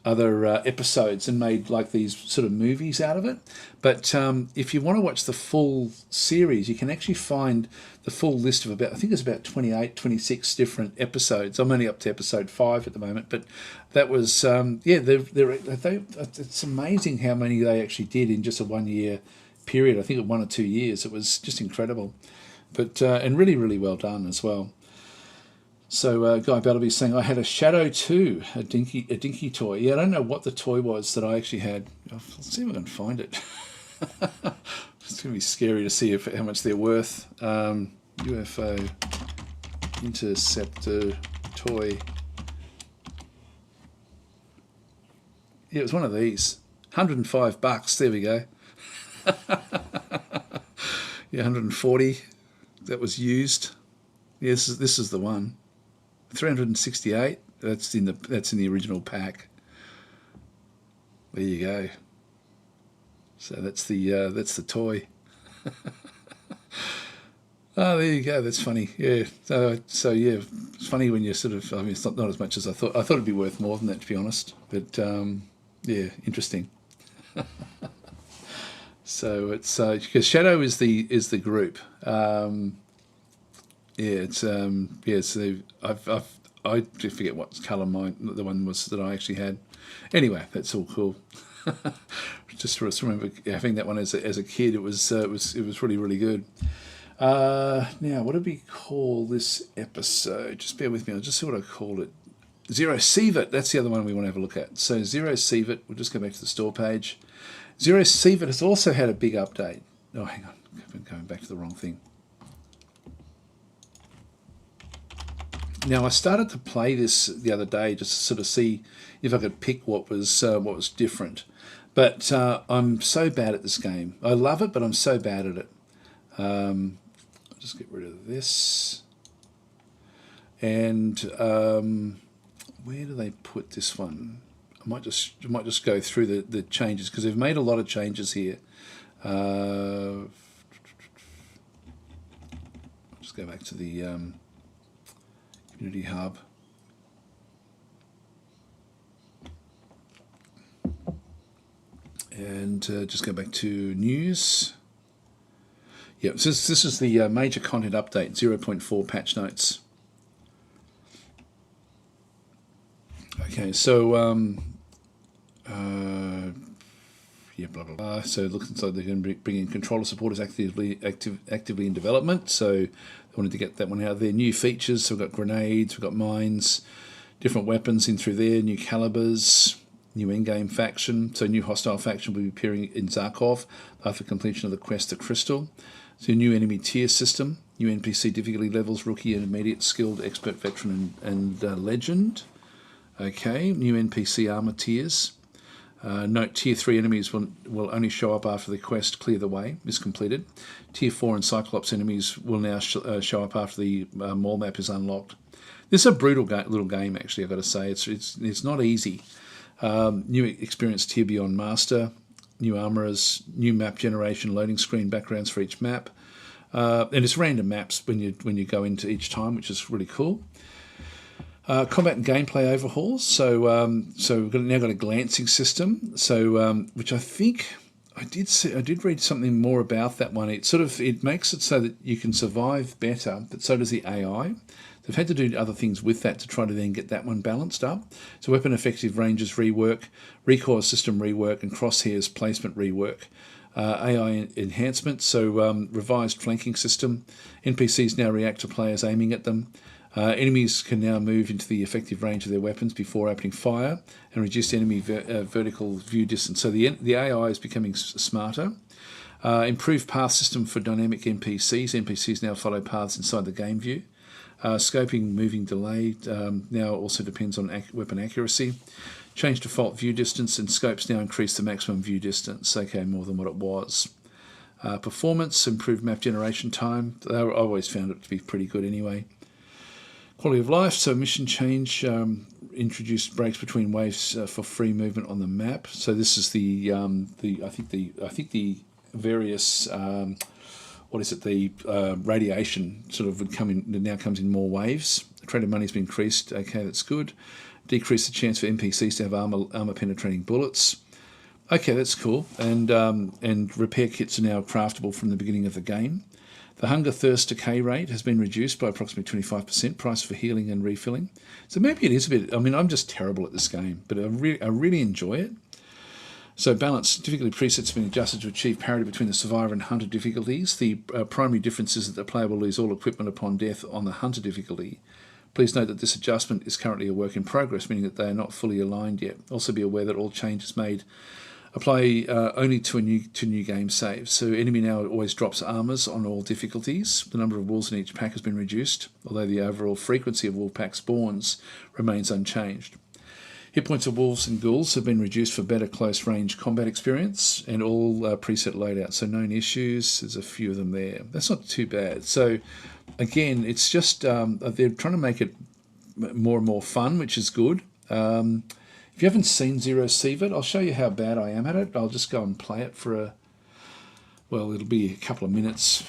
other episodes, and made like these sort of movies out of it. But if you want to watch the full series, you can actually find the full list of I think it's about 28, 26 different episodes. I'm only up to episode 5 at the moment, but that was it's amazing how many they actually did in just a 1 year period. I think 1 or 2 years. It was just incredible, but and really, really well done as well. So Guy Bellaby saying, I had a Shadow 2, a dinky toy. Yeah, I don't know what the toy was that I actually had. I'll see if I can find it. It's going to be scary to see how much they're worth. UFO Interceptor toy. Yeah, it was one of these. $105. There we go. Yeah, 140. That was used. Yeah, this is the one. 368. That's in the original pack. There you go. So that's the toy. Oh, there you go. That's funny. Yeah. So yeah, it's funny when you sort of. I mean, it's not as much as I thought. I thought it'd be worth more than that, to be honest. But yeah, interesting. So it's because Shadow is the group. Yeah, it's yeah. So I forget what colour the one was that I actually had. Anyway, that's all cool. Just remember having that one as a kid. It was really, really good. Now, what did we call this episode? Just bear with me. I'll just see what I called it. Zero Sievert. That's the other one we want to have a look at. So Zero Sievert. We'll just go back to the store page. Zero Sievert has also had a big update. Oh, hang on. I've been going back to the wrong thing. Now I started to play this the other day just to sort of see if I could pick what was different. But I'm so bad at this game. I love it, but I'm so bad at it. I'll just get rid of this. And where do they put this one? I might just go through the changes because they've made a lot of changes here. Just go back to the community hub. And just go back to news. Yeah, so this is the major content update, 0.4 patch notes. Okay, so yeah, blah blah blah. So it looks like they're going to bring in controller support is actively in development. So they wanted to get that one out there. New features. So we've got grenades, we've got mines, different weapons in through there, new calibers, new in-game faction. So new hostile faction will be appearing in Zarkov after completion of the quest to Crystal. So a new enemy tier system, new NPC difficulty levels, rookie, intermediate, skilled, expert, veteran, and legend. Okay, new NPC armor tiers. Note, Tier 3 enemies will only show up after the quest Clear the Way is completed. Tier 4 and Cyclops enemies will now show up after the mall map is unlocked. This is a brutal little game, actually, I've got to say. It's not easy. New experience tier beyond Master, new armorers, new map generation, loading screen backgrounds for each map. And it's random maps when you go into each time, which is really cool. Combat and gameplay overhauls. So we've now got a glancing system. So which I think I did read something more about that one. It makes it so that you can survive better, but so does the AI. They've had to do other things with that to try to then get that one balanced up. So weapon effective ranges rework, recoil system rework, and crosshairs placement rework. AI enhancement. So revised flanking system. NPCs now react to players aiming at them. Enemies can now move into the effective range of their weapons before opening fire and reduce enemy vertical view distance. So the AI is becoming smarter. Improved path system for dynamic NPCs. NPCs now follow paths inside the game view. Scoping moving delay now also depends on weapon accuracy. Change default view distance, and scopes now increase the maximum view distance. Okay, more than what it was. Performance, improved map generation time. I always found it to be pretty good anyway. Quality of life, so mission change, introduced breaks between waves for free movement on the map. So this is the various radiation sort of would come in. It now comes in more waves. Traded money's been increased. Okay, that's good. Decrease the chance for NPCs to have armor penetrating bullets. Okay, that's cool. And repair kits are now craftable from the beginning of the game. The hunger, thirst, decay rate has been reduced by approximately 25%, price for healing and refilling. So maybe it is a bit, I mean, I'm just terrible at this game, but I really enjoy it. So balance, difficulty presets have been adjusted to achieve parity between the survivor and hunter difficulties. The primary difference is that the player will lose all equipment upon death on the hunter difficulty. Please note that this adjustment is currently a work in progress, meaning that they are not fully aligned yet. Also be aware that all changes made apply only to new game saves. So enemy now always drops armors on all difficulties. The number of wolves in each pack has been reduced, although the overall frequency of wolf pack spawns remains unchanged. Hit points of wolves and ghouls have been reduced for better close range combat experience, and all preset loadouts. So known issues, there's a few of them there. That's not too bad. So again, it's just they're trying to make it more and more fun, which is good. If you haven't seen Zero Sievert, I'll show you how bad I am at it. I'll just go and play it for it'll be a couple of minutes.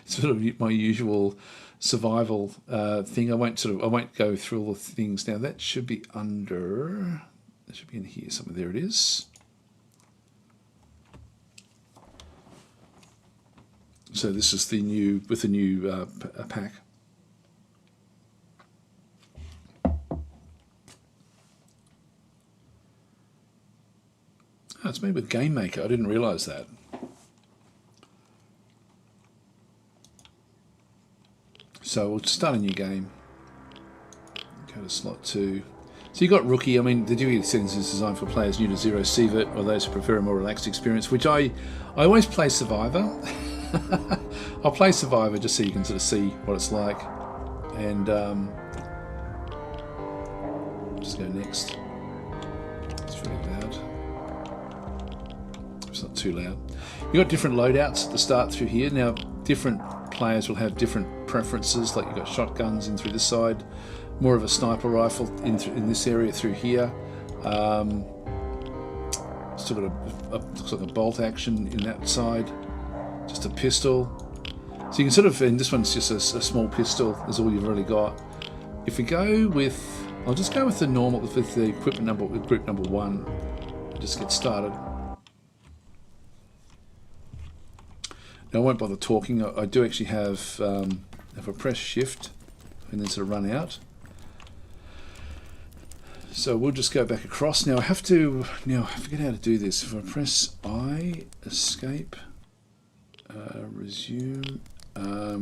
Sort of my usual survival thing. I won't go through all the things now. That should be that should be in here somewhere. There it is. So this is the new pack. Oh, it's made with Game Maker. I didn't realise that. So we'll start a new game. Go to slot 2. So you got Rookie. I mean, the difficulty settings is designed for players new to Zero Sievert or those who prefer a more relaxed experience, which I always play Survivor. I'll play Survivor just so you can sort of see what it's like. and just go next. It's very loud. It's not too loud. You've got different loadouts at the start through here. Now, different players will have different preferences. Like you've got shotguns in through this side, more of a sniper rifle in this area through here. Still got looks like a bolt action in that side. Just a pistol. So you can sort of, and this one's just a small pistol. Is all you've really got. If we go with, I'll just go with the normal, with the equipment number, with group number 1. Just get started. Now I won't bother talking. I do actually have, if I press shift, and then sort of run out. So we'll just go back across. Now I have to, I forget how to do this. If I press I, escape, resume, I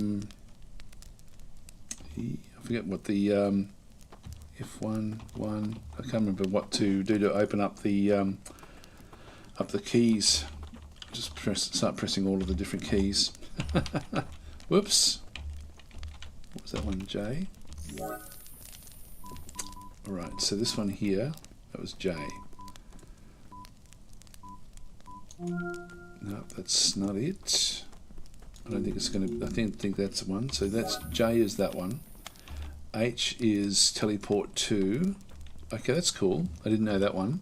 forget what the F1, I can't remember what to do to open up the keys. Just start pressing all of the different keys. Whoops. What was that one? J. Alright, so this one here, that was J. No, that's not it. I don't think it's going to, I think that's the one. So that's J is that one. H is teleport to. Okay, that's cool. I didn't know that one.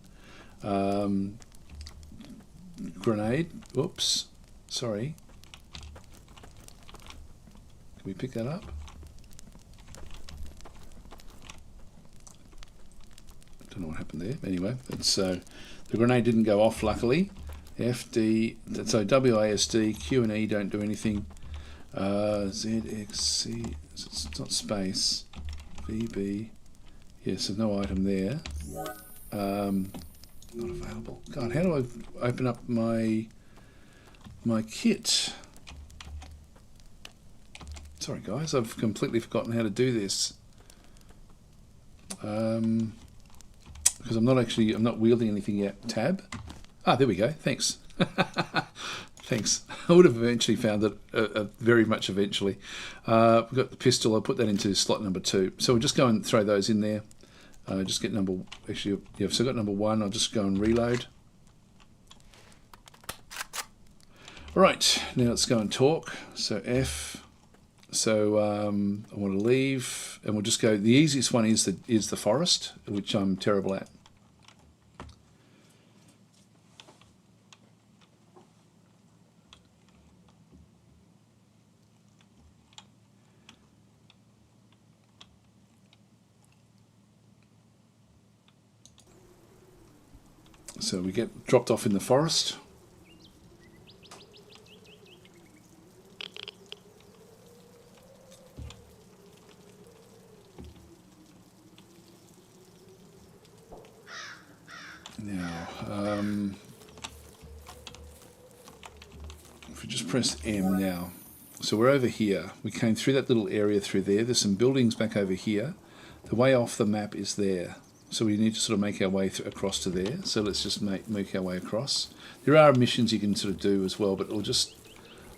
Grenade. Whoops. Sorry. Can we pick that up? I don't know what happened there. Anyway, that's the grenade didn't go off, luckily. F, D, so W, A, S, D, Q and E don't do anything. Z, X, C, it's not space. V, B. Yes, there's no item there. Not available. God, how do I open up my kit? Sorry guys, I've completely forgotten how to do this. Because I'm not wielding anything yet. Tab. Ah, there we go. Thanks. Thanks. I would have eventually found it, very much eventually. We've got the pistol. I'll put that into slot number 2. So we'll just go and throw those in there. Just get number, actually, yeah, so I've got number 1. I'll just go and reload. All right, now let's go and talk. So F. So I want to leave, and we'll just go. The easiest one is the forest, which I'm terrible at. So we get dropped off in the forest. Now, if we just press M now, so we're over here. We came through that little area through there. There's some buildings back over here. The way off the map is there. So we need to sort of make our way across to there. So let's just make our way across. There are missions you can sort of do as well, but I'll just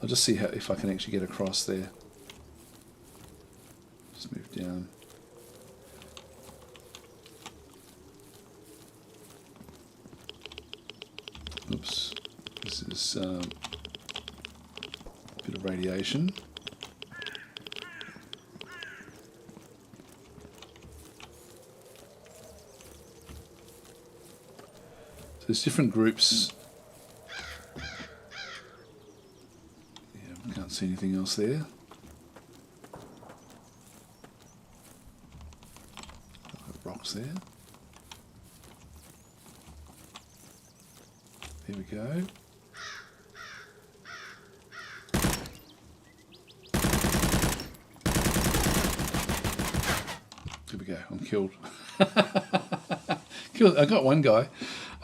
see if I can actually get across there. Just move down. Oops. This is a bit of radiation. There's different groups. Yeah, can't see anything else there. Rocks there. There we go. There we go. I'm killed. Killed. I got one guy.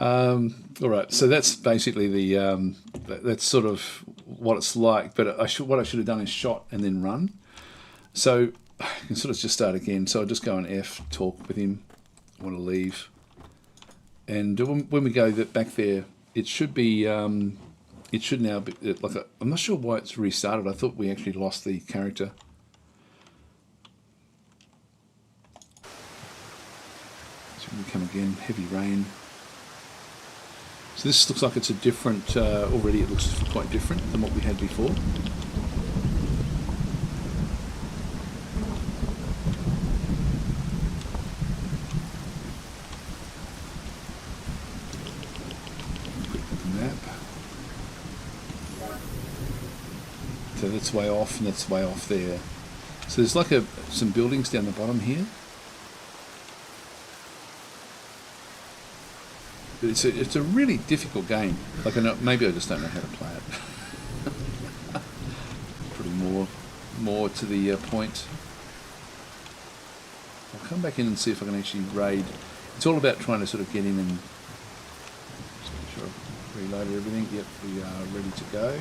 All right, so that's basically the that's sort of what it's like. But what I should have done is shot and then run. So I can sort of just start again. So I'll just go on F, talk with him. I want to leave, and when we go back there, it should be it should now be like I'm not sure why it's restarted. I thought we actually lost the character. we come again, heavy rain. So this looks like it's a different, already it looks quite different than what we had before. Quick map. So that's way off and that's way off there. So there's like some buildings down the bottom here. But it's a really difficult game. Like maybe I just don't know how to play it. Pretty more to the point. I'll come back in and see if I can actually raid. It's all about trying to sort of get in and just make sure I've reloaded everything. Yep, we are ready to go.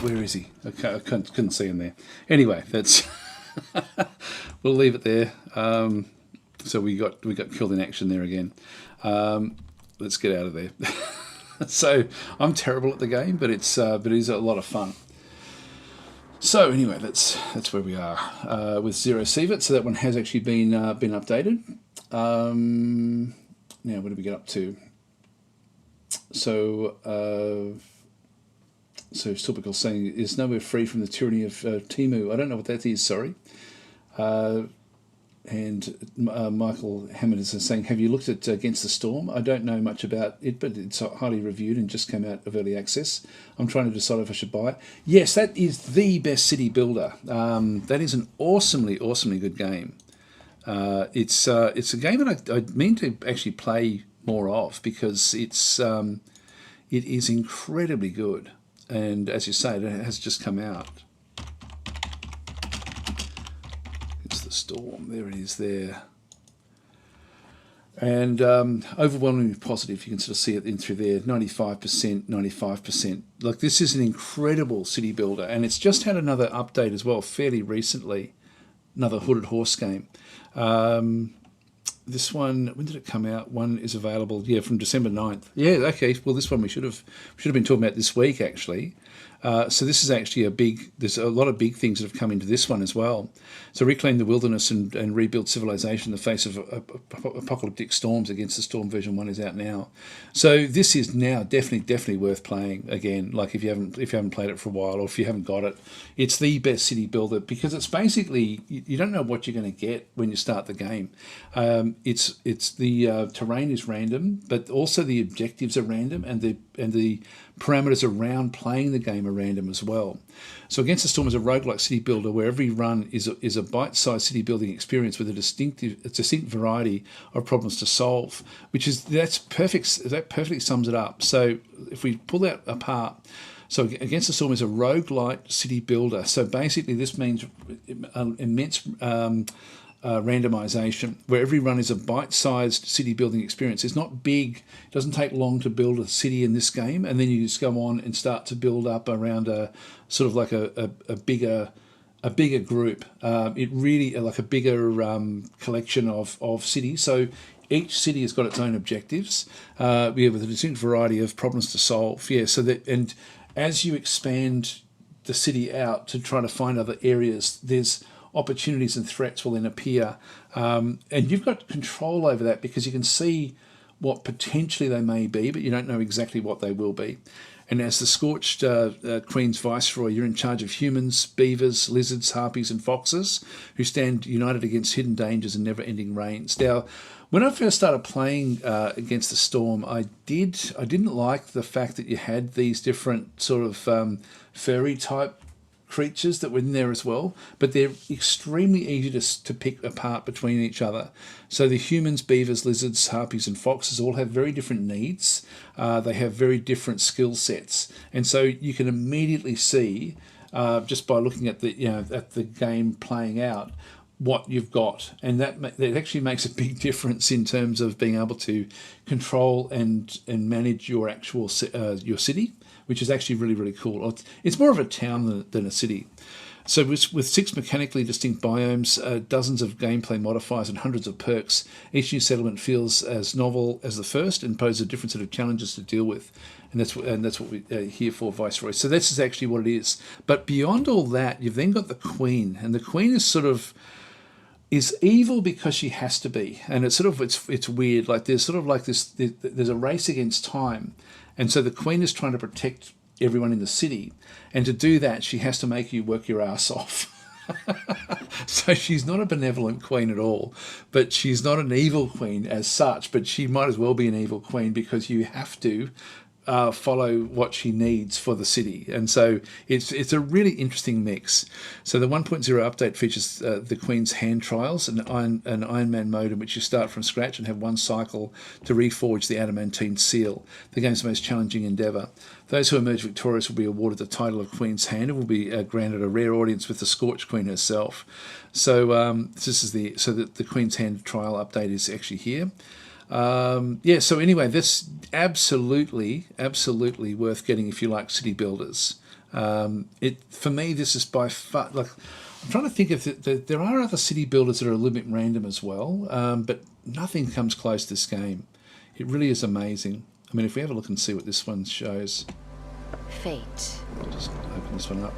Where is he? Okay, I couldn't see him there. Anyway, that's we'll leave it there. So we got killed in action there again. Let's get out of there. So I'm terrible at the game, but it is a lot of fun. So anyway, that's where we are with Zero Sievert. So that one has actually been updated. Now what did we get up to? So Topical saying is nowhere free from the tyranny of Timu. I don't know what that is, sorry. And Michael Hammond is saying, have you looked at Against the Storm? I don't know much about it, but it's highly reviewed and just came out of early access. I'm trying to decide if I should buy it. Yes, that is the best city builder. That is an awesomely good game. It's a game that I mean to actually play more of because it is incredibly good. And as you say, it has just come out. It's the Storm. There it is there. And overwhelmingly positive. You can sort of see it in through there. 95%, 95%. Like, this is an incredible city builder. And it's just had another update as well, fairly recently. Another Hooded Horse game. This one, when did it come out? One is available, from December 9th. Yeah, okay. Well, this one we should have been talking about this week, actually. So this is actually there's a lot of big things that have come into this one as well. So reclaim the wilderness and rebuild civilization in the face of apocalyptic storms. Against the Storm version 1 is out now. So this is now definitely worth playing again. Like if you haven't played it for a while, or if you haven't got it, it's the best city builder because it's basically, you don't know what you're going to get when you start the game. It's the terrain is random, but also the objectives are random, and the parameters around playing the game are random as well. So Against the Storm is a roguelike city builder where every run is a bite-sized city building experience with a distinct variety of problems to solve, that's perfect. That perfectly sums it up. So if we pull that apart, so Against the Storm is a roguelike city builder. So basically this means immense randomization, where every run is a bite-sized city building experience. It's not big. It doesn't take long to build a city in this game, and then you just go on and start to build up around a sort of like a bigger group. It really like a bigger collection of cities. So each city has got its own objectives. With a distinct variety of problems to solve. So that, and as you expand the city out to try to find other areas, there's opportunities and threats will then appear, and you've got control over that because you can see what potentially they may be, but you don't know exactly what they will be. And as the Scorched Queen's Viceroy, you're in charge of humans, beavers, lizards, harpies and foxes who stand united against hidden dangers and never-ending reigns. Now, when I first started playing Against the Storm, I didn't like the fact that you had these different sort of furry type creatures that were in there as well, but they're extremely easy to pick apart between each other. So the humans, beavers, lizards, harpies and foxes all have very different needs. They have very different skill sets, and so you can immediately see just by looking at the game playing out what you've got, and that actually makes a big difference in terms of being able to control and manage your actual your city, which is actually really, really cool. It's more of a town than a city. So with 6 mechanically distinct biomes, dozens of gameplay modifiers and hundreds of perks, each new settlement feels as novel as the first and poses a different set of challenges to deal with. And that's what we're here for, Viceroy. So this is actually what it is. But beyond all that, you've then got the Queen. And the Queen is evil because she has to be. And it's weird. Like there's sort of like there's a race against time. And so the Queen is trying to protect everyone in the city, and to do that she has to make you work your ass off. So she's not a benevolent queen at all, but she's not an evil queen as such, but she might as well be an evil queen because you have to follow what she needs for the city. And so it's a really interesting mix. So the 1.0 update features the Queen's hand trials, an Iron Man mode in which you start from scratch and have one cycle to reforge the adamantine seal, the game's most challenging endeavour. Those who emerge victorious will be awarded the title of Queen's Hand and will be granted a rare audience with the Scorched Queen herself. So this is the Queen's Hand trial update is actually here. So anyway, this absolutely worth getting if you like city builders. For me, this is by far, like, I'm trying to think if there are other city builders that are a little bit random as well, but nothing comes close to this game. It really is amazing. I mean, if we have a look and see what this one shows. Fate. I'll just open this one up.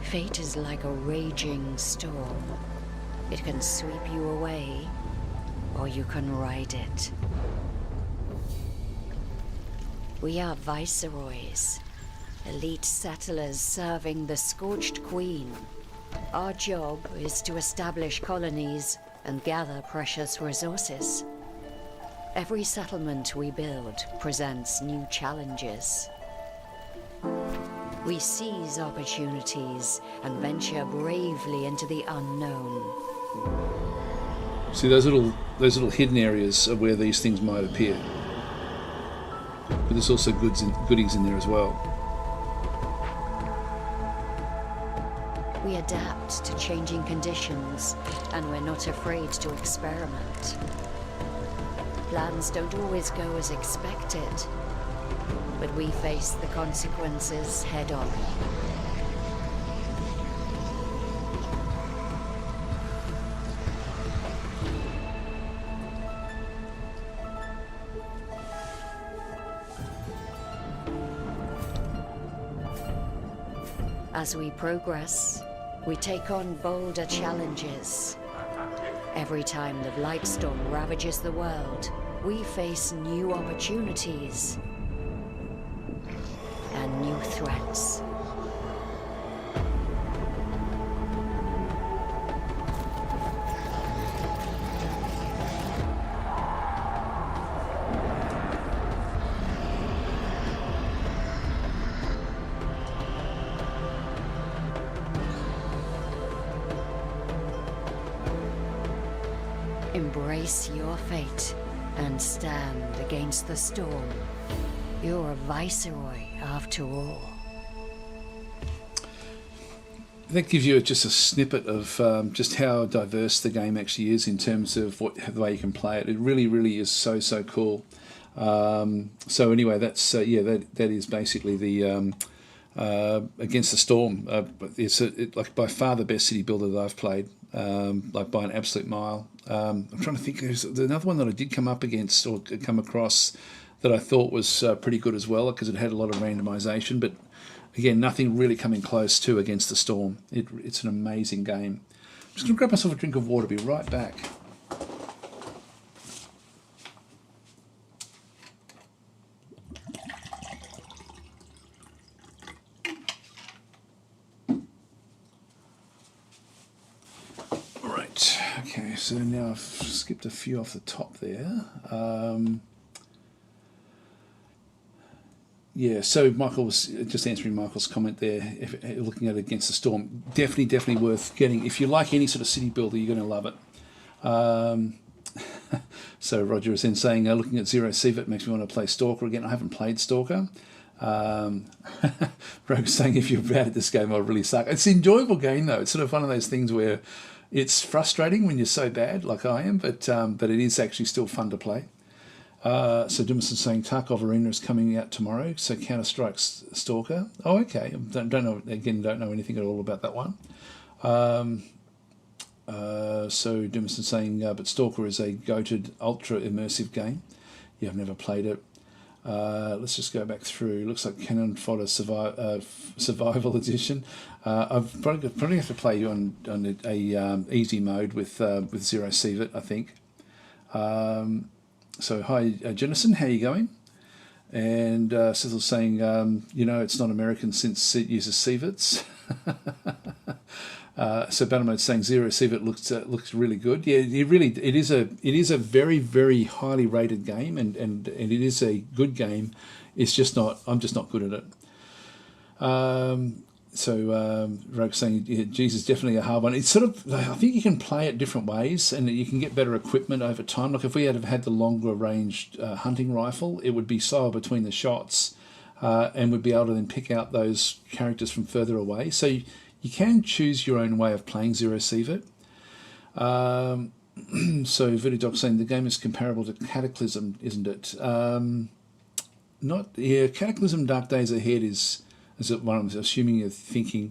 Fate is like a raging storm. It can sweep you away, or you can ride it. We are viceroys, elite settlers serving the Scorched Queen. Our job is to establish colonies and gather precious resources. Every settlement we build presents new challenges. We seize opportunities and venture bravely into the unknown. See those little hidden areas of where these things might appear. But there's also goodies in there as well. We adapt to changing conditions, and we're not afraid to experiment. Plans don't always go as expected, but we face the consequences head on. As we progress, we take on bolder challenges. Every time the Blightstorm ravages the world, we face new opportunities and new threats. Embrace your fate and stand against the storm. You're a viceroy after all. That gives you just a snippet of just how diverse the game actually is in terms of the way you can play it. It really, really is so cool. So anyway, that's that is basically the Against the Storm. It's like by far the best city builder that I've played, like by an absolute mile. I'm trying to think. There's another one that I did come up against or come across that I thought was pretty good as well because it had a lot of randomization, but again, nothing really coming close to Against the Storm. It's an amazing game. I'm just going to grab myself a drink of water. Be right back. Okay, so now I've skipped a few off the top there. So Michael was just answering Michael's comment there, looking at Against the Storm. Definitely worth getting. If you like any sort of city builder, you're going to love it. So Roger is then saying, looking at Zero Sievert makes me want to play Stalker again. I haven't played Stalker. Rogue's saying, if you're bad at this game, I'll really suck. It's an enjoyable game, though. It's sort of one of those things where It's frustrating when you're so bad, like I am, but it is actually still fun to play. So Dimmerson saying Tarkov Arena is coming out tomorrow. So Counter Strike Stalker. Oh, okay. Don't know. Again, don't know anything at all about that one. So Dimmerson saying, but Stalker is a goated ultra immersive game. Yeah, I've never played it. Let's just go back through. Looks like Cannon Fodder Survival Edition. I've probably have to play on a easy mode with Zero Sievert, I think. So hi, Jennison, how you going? And Cecil's saying, it's not American since it uses Sieverts. So Battlemode's saying Zero Sievert looks really good. Yeah, it is a very, very highly rated game, and it is a good game. It's just not. I'm just not good at it. Rogue's saying, yeah, Jesus, definitely a hard one. It's sort of, I think you can play it different ways, and you can get better equipment over time. Like if we had the longer ranged hunting rifle, it would be slower between the shots, and would be able to then pick out those characters from further away. So you can choose your own way of playing Zero Sievert. So Vididoc saying the game is comparable to Cataclysm, isn't it? Cataclysm Dark Days Ahead is what I'm assuming you're thinking.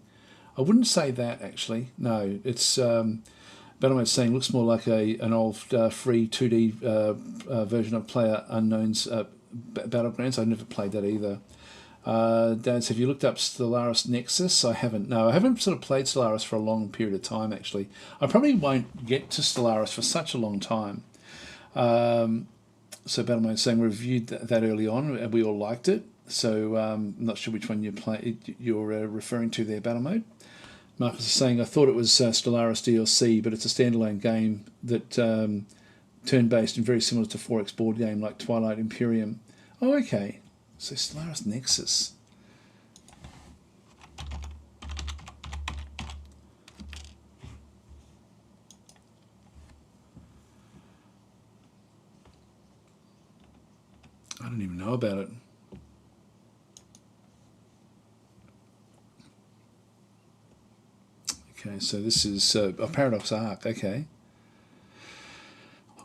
I wouldn't say that, actually. No, it's Battlemode's saying looks more like an old free 2D version of Player Unknown's Battlegrounds. I've never played that either. Dad, have you looked up Stellaris Nexus? I haven't. No, I haven't sort of played Stellaris for a long period of time, actually. I probably won't get to Stellaris for such a long time. So Battlemode's saying we reviewed that early on, and we all liked it. So I'm not sure which one you're referring to there, Battlemode. Marcus is saying, I thought it was Stellaris DLC, but it's a standalone game that turn-based and very similar to 4X board game like Twilight Imperium. Oh, okay. So Stellaris Nexus. I don't even know about it. Okay, so this is a Paradox Arc, okay.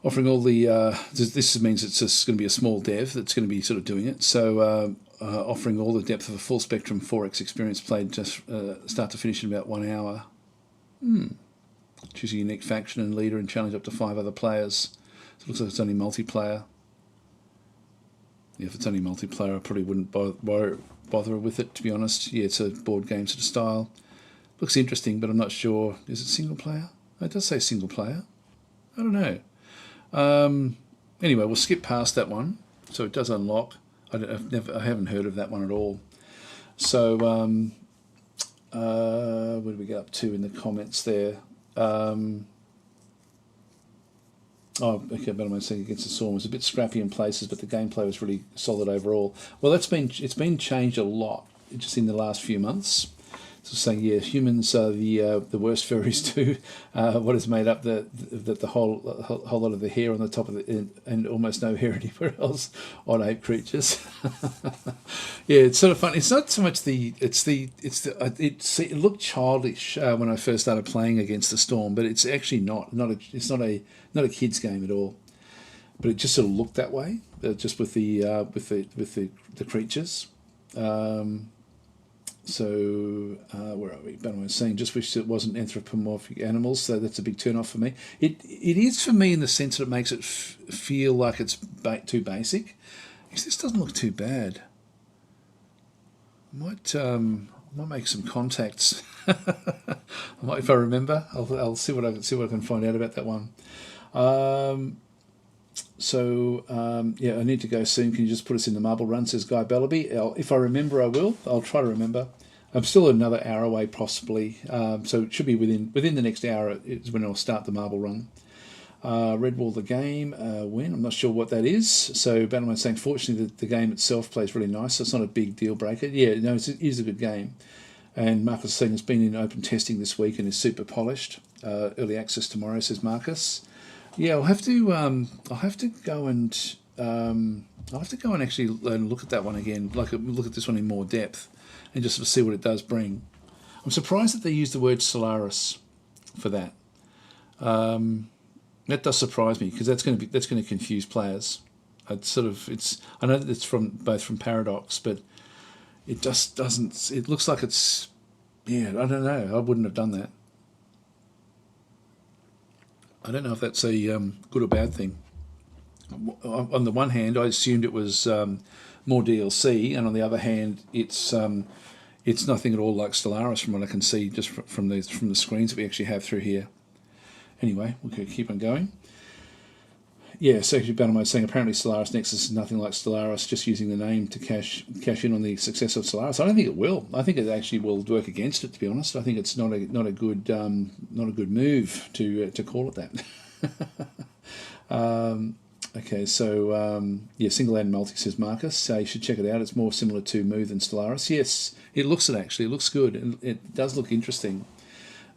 Offering all the, this means it's just going to be a small dev that's going to be sort of doing it. So offering all the depth of a full spectrum 4X experience played just start to finish in about 1 hour. Choose a unique faction and leader and challenge up to 5 other players. So it looks like it's only multiplayer. Yeah, if it's only multiplayer, I probably wouldn't bother with it, to be honest. Yeah, it's a board game sort of style. Looks interesting, but I'm not sure. Is it single player? It does say single player. I don't know. Anyway, we'll skip past that one. So it does unlock. I haven't heard of that one at all. So where do we get up to in the comments there? Okay, but I'm saying Against the Storm was a bit scrappy in places, but the gameplay was really solid overall. Well, it's been changed a lot just in the last few months. So saying, yeah, humans are the worst furries too. What is made up the whole lot of the hair on the top of it, and almost no hair anywhere else on ape creatures. Yeah, it's sort of fun. It's not so much it looked childish when I first started playing Against the Storm, but it's actually not a kids game at all. But it just sort of looked that way, just with the creatures. So where are we? Ben was saying, just wish it wasn't anthropomorphic animals. So that's a big turn off for me. It is for me in the sense that it makes it feel like it's too basic. This doesn't look too bad. Might make some contacts. If I remember, I'll see what I can find out about that one. Yeah, I need to go soon. Can you just put us in the marble run, says Guy Bellaby. If I remember, I will. I'll try to remember. I'm still another hour away, possibly. So it should be within the next hour is when I'll start the marble run. Redwall the game, win. I'm not sure what that is. So Battleman's saying, fortunately, the game itself plays really nice, so it's not a big deal breaker. Yeah, no, it is a good game. And Marcus is saying it's been in open testing this week and is super polished. Early access tomorrow, says Marcus. Yeah, I'll have to go and actually look at that one again, look at this one in more depth, and just see what it does bring. I'm surprised that they used the word Solaris for that. That does surprise me because that's going to confuse players. I know that it's both from Paradox, but it just doesn't. It looks like it's, yeah. I don't know. I wouldn't have done that. I don't know if that's a good or bad thing. On the one hand, I assumed it was more DLC, and on the other hand, it's nothing at all like Stellaris from what I can see just from the screens that we actually have through here. Anyway, we'll keep on going. Yeah, Secretary Bannerman is saying apparently Stellaris Nexus is nothing like Stellaris, just using the name to cash in on the success of Stellaris. I don't think it will. I think it actually will work against it. To be honest, I think it's not a good move to call it that. Okay, so yeah, single and multi, says Marcus. You should check it out. It's more similar to Moo than Stellaris. Yes, it looks it actually. It looks good, and it does look interesting.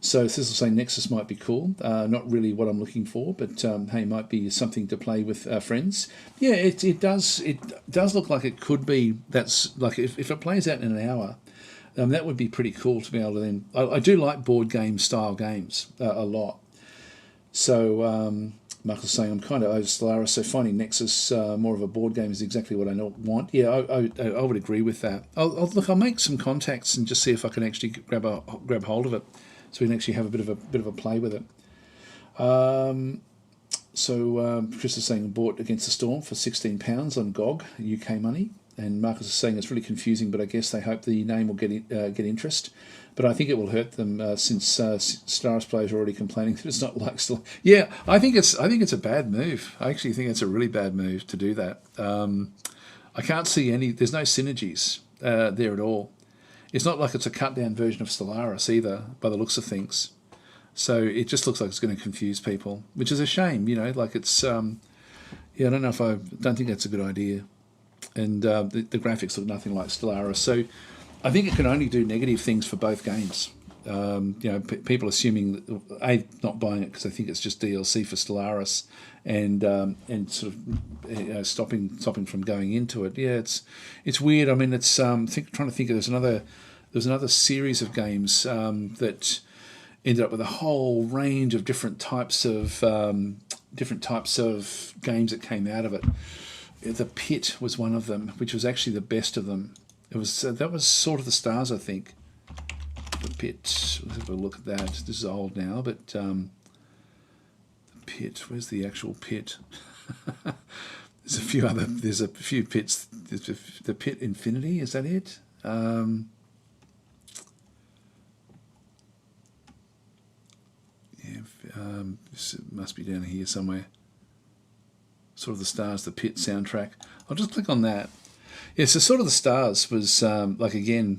So this will say Nexus might be cool. Not really what I'm looking for, but hey, might be something to play with friends. Yeah, it does look like it could be. That's like if it plays out in an hour, that would be pretty cool to be able to then. I do like board game style games a lot. So Marcus is saying I'm kind of over Stellaris, so finding Nexus more of a board game is exactly what I want. Yeah, I would agree with that. I'll make some contacts and just see if I can actually grab hold of it, so we can actually have a bit of a play with it. So Chris is saying bought Against the Storm for £16 on GOG UK money, and Marcus is saying it's really confusing, but I guess they hope the name will get interest. But I think it will hurt them since Stellaris players are already complaining that it's not like Stellaris. Yeah, I think it's a bad move. I actually think it's a really bad move to do that. I can't see any. There's no synergies there at all. It's not like it's a cut down version of Stellaris either, by the looks of things. So it just looks like it's going to confuse people, which is a shame. Like it's I don't know if I don't think that's a good idea. And the graphics look nothing like Stellaris. So I think it can only do negative things for both games. People assuming not buying it because they think it's just DLC for Stellaris, and sort of stopping from going into it. Yeah, it's weird. I mean, it's trying to think. There's another series of games that ended up with a whole range of different types of games that came out of it. The Pit was one of them, which was actually the best of them. It was that was Sword of the Stars, I think. The Pit. Let's have a look at that. This is old now, but the Pit. Where's the actual Pit? There's a few pits. There's the Pit Infinity. Is that it? This must be down here somewhere. Sword of the Stars, the Pit soundtrack. I'll just click on that. Yeah, so Sword of the Stars was completely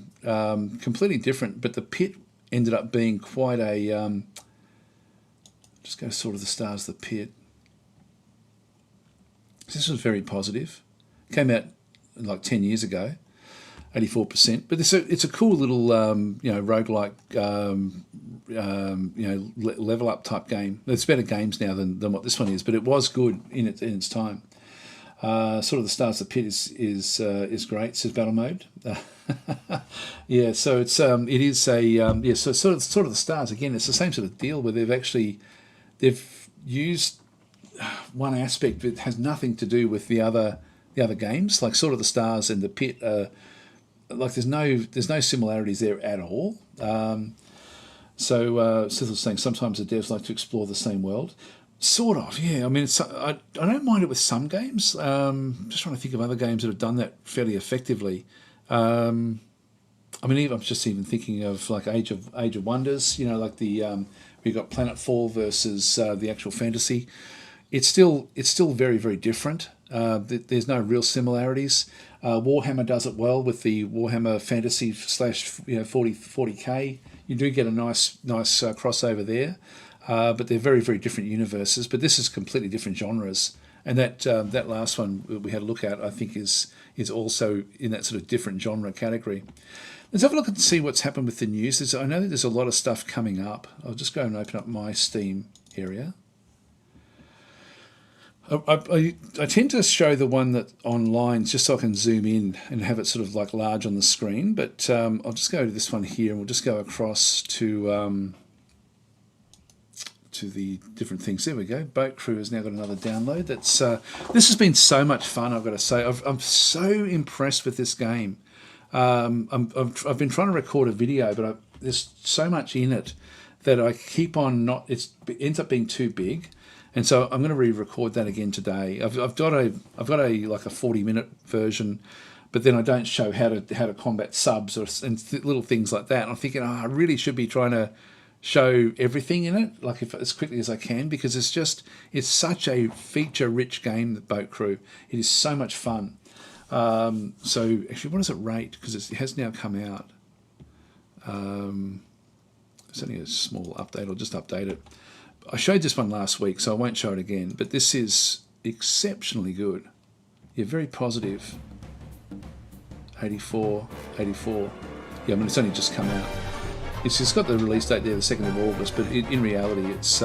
different, but the Pit ended up being quite a. Just go Sword of the Stars, the Pit. This was very positive. Came out like 10 years ago, 84%. But it's a cool little roguelike level up type game. It's better games now than what this one is, but it was good in its time. Sort of the Stars, the Pit is great, says Battle Mode. Yeah, so it is a so sort of the Stars again. It's the same sort of deal where they've used one aspect that has nothing to do with the other games, like Sort of the Stars and the Pit. Like there's no similarities there at all. So Sith was saying sometimes the devs like to explore the same world. Sort of, yeah. I mean, I don't mind it with some games. Just trying to think of other games that have done that fairly effectively. I mean, I'm just even thinking of like Age of Wonders. Like we've got Planetfall versus the actual fantasy. It's still very, very different. There's no real similarities. Warhammer does it well with the Warhammer Fantasy / 40K. You do get a nice crossover there. But they're very, very different universes. But this is completely different genres, and that last one we had a look at, I think, is also in that sort of different genre category. Let's have a look and see what's happened with the news. I know that there's a lot of stuff coming up. I'll just go and open up my Steam area. I tend to show the one that online just so I can zoom in and have it sort of like large on the screen. But I'll just go to this one here, and we'll just go across to to the different things. There we go. Boat Crew has now got another download. That's this has been so much fun. I've got to say, I'm so impressed with this game. I've been trying to record a video, but there's so much in it that I keep on not. It ends up being too big, and so I'm going to re-record that again today. I've got a like a 40-minute version, but then I don't show how to combat subs and little things like that. And I'm thinking, I really should be trying to show everything in it, like as quickly as I can, because it's such a feature-rich game, the Boat Crew. It is so much fun. So actually, what does it rate? Because it has now come out. It's only a small update. I'll just update it. I showed this one last week, so I won't show it again. But this is exceptionally good. Yeah, very positive. 84, 84. Yeah, I mean, it's only just come out. It's got the release date there, the 2nd of August, but in reality, it's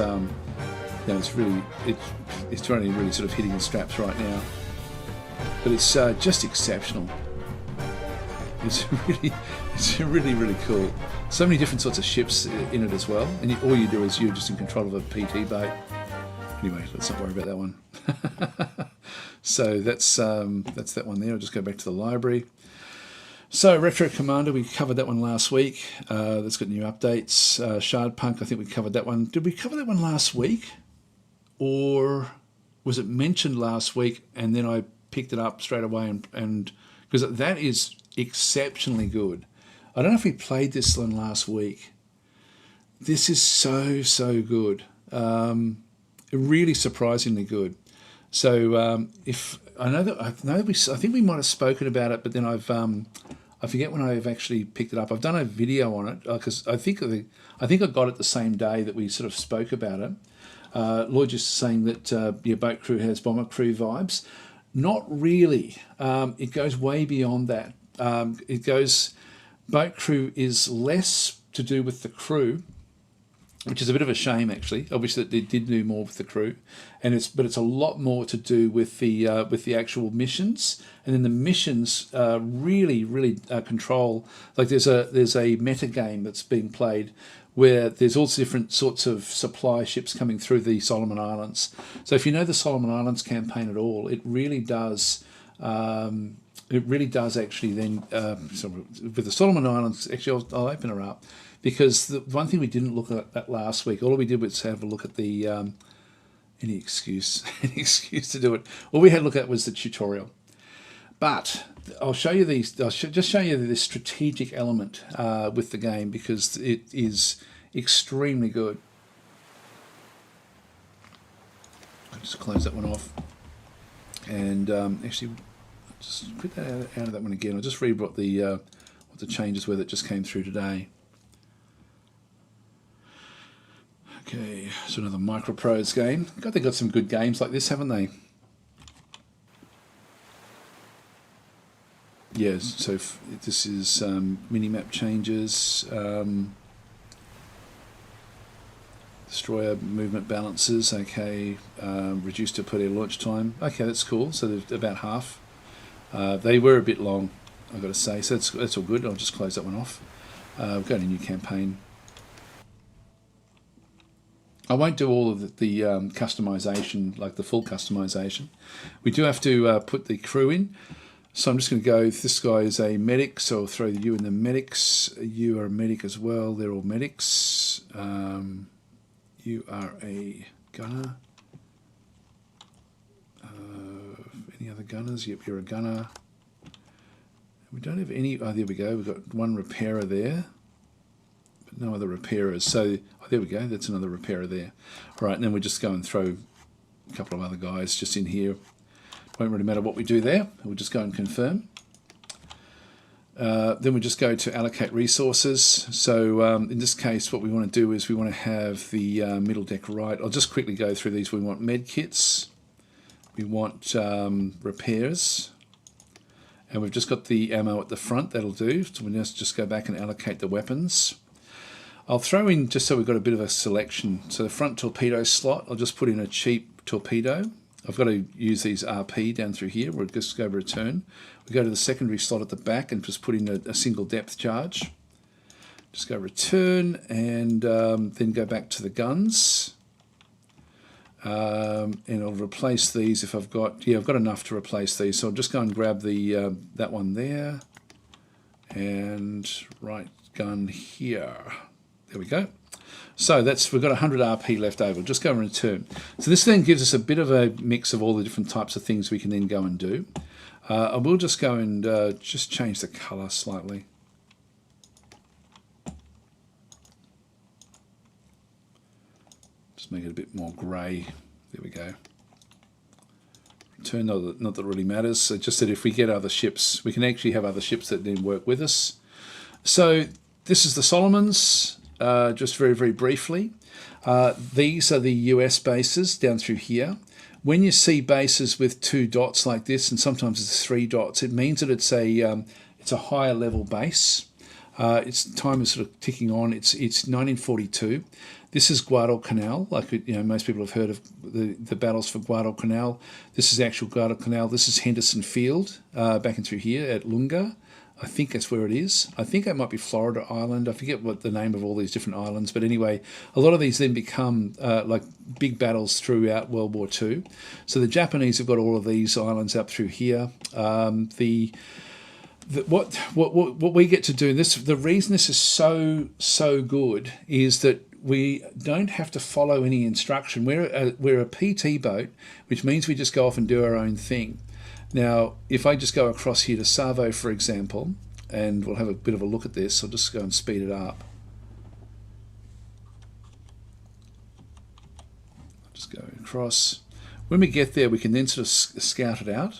it's really it's only really sort of hitting the straps right now. But it's just exceptional. It's really cool. So many different sorts of ships in it as well, and all you do is you're just in control of a PT boat. Anyway, let's not worry about that one. So that's that one there. I'll just go back to the library. So Retro Commander, we covered that one last week. That's got new updates. Shardpunk, I think we covered that one. Did we cover that one last week? Or was it mentioned last week and then I picked it up straight away and because that is exceptionally good. I don't know if we played this one last week. This is so good. Really surprisingly good. So if I think we might have spoken about it, but then I forget when I've actually picked it up. I've done a video on it because I think I got it the same day that we sort of spoke about it. Lloyd just saying that your Boat Crew has Bomber Crew vibes. Not really. It goes way beyond that. Boat Crew is less to do with the crew, which is a bit of a shame actually. I wish that they did do more with the crew, but it's a lot more to do with the actual missions, and then the missions really control. Like there's a meta game that's being played where there's all different sorts of supply ships coming through the Solomon Islands. So if you know the Solomon Islands campaign at all, it really does. It really does actually then, so with the Solomon Islands, actually I'll open her up, because the one thing we didn't look at last week, all we did was have a look at the, any excuse to do it, all we had to look at was the tutorial. But I'll show you these, I'll just show you this strategic element with the game, because it is extremely good. I'll just close that one off. And actually, just put that out of that one again. I'll just read what the changes were that just came through today. Okay, so another Microprose game. God, they've got some good games like this, haven't they? Yes, so this is mini-map changes, destroyer movement balances, okay, reduced torpedo launch time. Okay, that's cool, so they're about half. They were a bit long, I've got to say, so that's all good. I'll just close that one off. We've got a new campaign. I won't do all of the customization, like the full customization. We do have to put the crew in. So I'm just going to go, this guy is a medic, so I'll throw you in the medics. You are a medic as well, they're all medics. You are a gunner. Any other gunners? Yep, you're a gunner. We don't have any, oh there we go, we've got one repairer there, but no other repairers. So, oh, there we go, that's another repairer there. All right, and then we just go and throw a couple of other guys just in here. Won't really matter what we do there. We'll just go and confirm. Then we just go to allocate resources. So in this case, what we want to do is we want to have the middle deck right. I'll just quickly go through these. We want med kits. We want repairs. And we've just got the ammo at the front. That'll do. So we'll just go back and allocate the weapons. I'll throw in, just so we've got a bit of a selection. So the front torpedo slot, I'll just put in a cheap torpedo. I've got to use these RP down through here. We'll just go return. We go to the secondary slot at the back and just put in a single depth charge. Just go return and then go back to the guns. and I'll replace these if I've got, I've got enough to replace these. So I'll just go and grab the that one there, and right gun here. There we go. So we've got 100 RP left over. We'll just go and return. So this then gives us a bit of a mix of all the different types of things we can then go and do. I will just go and just change the colour slightly. Just make it a bit more grey. There we go. Return, not that it really matters. So just that if we get other ships, we can actually have other ships that then work with us. So this is the Solomons. Just very, very briefly. These are the US bases down through here. When you see bases with 2 dots like this, and sometimes it's 3 dots, it means that it's a higher level base. Its time is sort of ticking on. It's 1942. This is Guadalcanal. Like most people have heard of the battles for Guadalcanal. This is actual Guadalcanal. This is Henderson Field back in through here at Lunga. I think that's where it is. I think it might be Florida Island. I forget what the name of all these different islands. But anyway, a lot of these then become like big battles throughout World War II. So the Japanese have got all of these islands up through here. What we get to do, the reason this is so good is that we don't have to follow any instruction. We're a PT boat, which means we just go off and do our own thing. Now, if I just go across here to Savo, for example, and we'll have a bit of a look at this, I'll just go and speed it up. I'll just go across. When we get there, we can then sort of scout it out.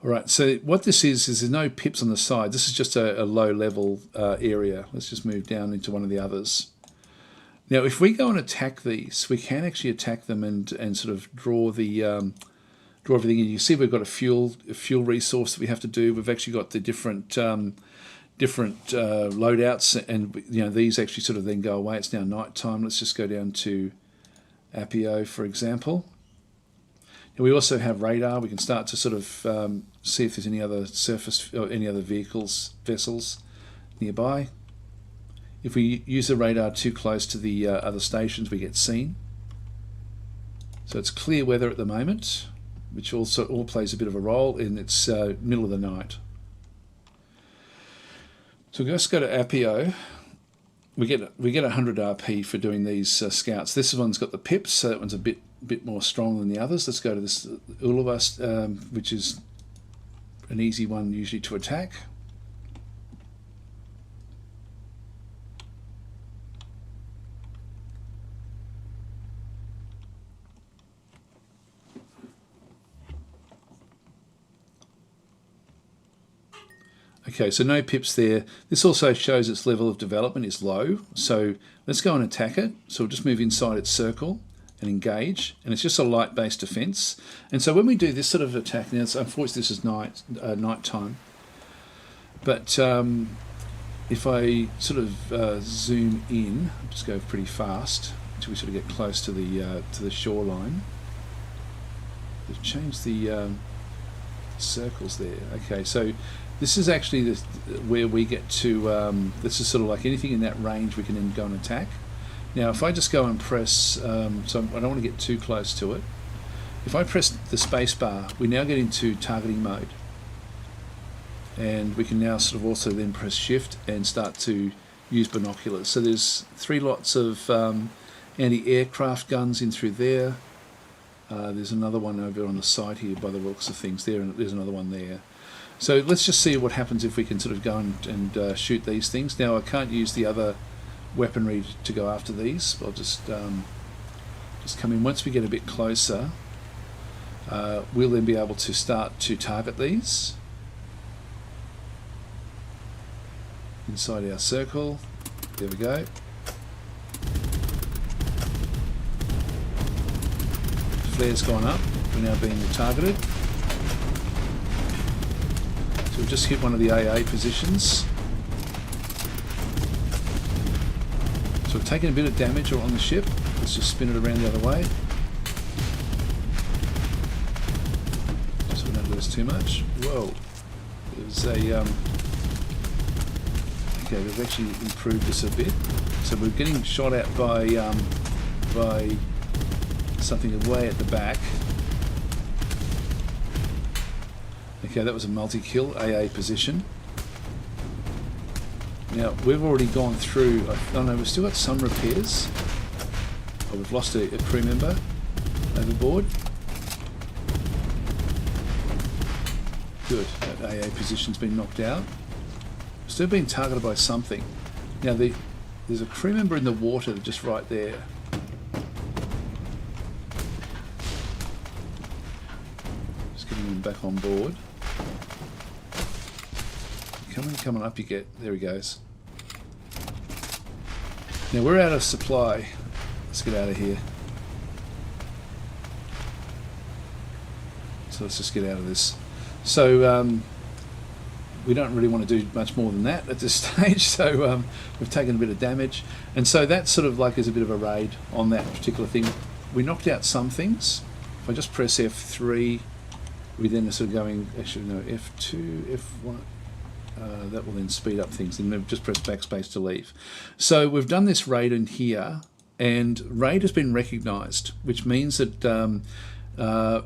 All right, so what this is there's no pips on the side. This is just a low-level area. Let's just move down into one of the others. Now, if we go and attack these, we can actually attack them and sort of draw everything in. You see we've got a fuel resource that we have to do. We've actually got the different loadouts, and these actually sort of then go away. It's now night time. Let's just go down to Apio, for example. And we also have radar. We can start to sort of see if there's any other surface or any other vessels nearby. If we use the radar too close to the other stations, we get seen. So it's clear weather at the moment, which also all plays a bit of a role, and it's middle of the night. So let's go to Apio. We get 100 RP for doing these scouts. This one's got the pips, so that one's a bit more strong than the others. Let's go to this Uluvas, which is an easy one usually to attack. Okay, so no pips there. This also shows its level of development is low. So let's go and attack it. So we'll just move inside its circle and engage. And it's just a light-based defense. And so when we do this sort of attack, now unfortunately this is night time. But if I sort of zoom in, I'll just go pretty fast until we sort of get close to the shoreline. We've changed the circles there. Okay, so this is actually where we get to, this is sort of like anything in that range we can then go and attack. Now if I just go and press, so I don't want to get too close to it. If I press the space bar, we now get into targeting mode. And we can now sort of also then press shift and start to use binoculars. So there's 3 lots of anti-aircraft guns in through there. There's another one over on the side here by the looks of things there, and there's another one there. So let's just see what happens if we can sort of go and shoot these things. Now I can't use the other weaponry to go after these. I'll just come in. Once we get a bit closer, we'll then be able to start to target these inside our circle. There we go. Flare's gone up. We're now being targeted. So we've just hit one of the AA positions. So we've taken a bit of damage on the ship. Let's just spin it around the other way. Just so we don't lose too much. Whoa. There's a... Okay, they've actually improved this a bit. So we're getting shot at by something way at the back. Okay, that was a multi-kill AA position. Now we've already gone through. Oh no, we've still got some repairs. Oh, we've lost a crew member overboard. Good. That AA position's been knocked out. Still being targeted by something. Now there's a crew member in the water just right there. Just getting him back on board. Coming up you get. There he goes. Now we're out of supply. Let's get out of here. So let's just get out of this. So we don't really want to do much more than that at this stage. So we've taken a bit of damage, and so that sort of like is a bit of a raid on that particular thing. We knocked out some things. If I just press F3, we then are sort of going. Actually, no, F2, F1. That will then speed up things, and then just press backspace to leave. So we've done this raid in here, and raid has been recognised, which means that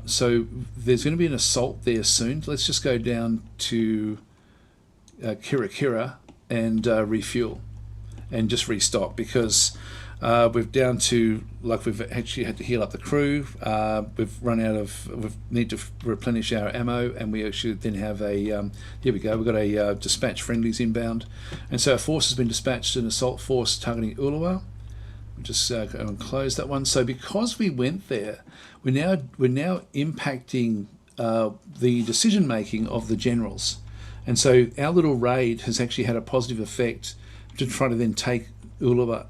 so there's going to be an assault there soon. Let's just go down to Kira and refuel and just restock, because we're down to, like, we've actually had to heal up the crew. We've run out of, we need to replenish our ammo, and we actually then have a, here we go, we've got a dispatch friendlies inbound. And so our force has been dispatched, an assault force targeting Ulua. We'll just go and close that one. So because we went there, we're now impacting the decision making of the generals. And so our little raid has actually had a positive effect to try to then take Ulua,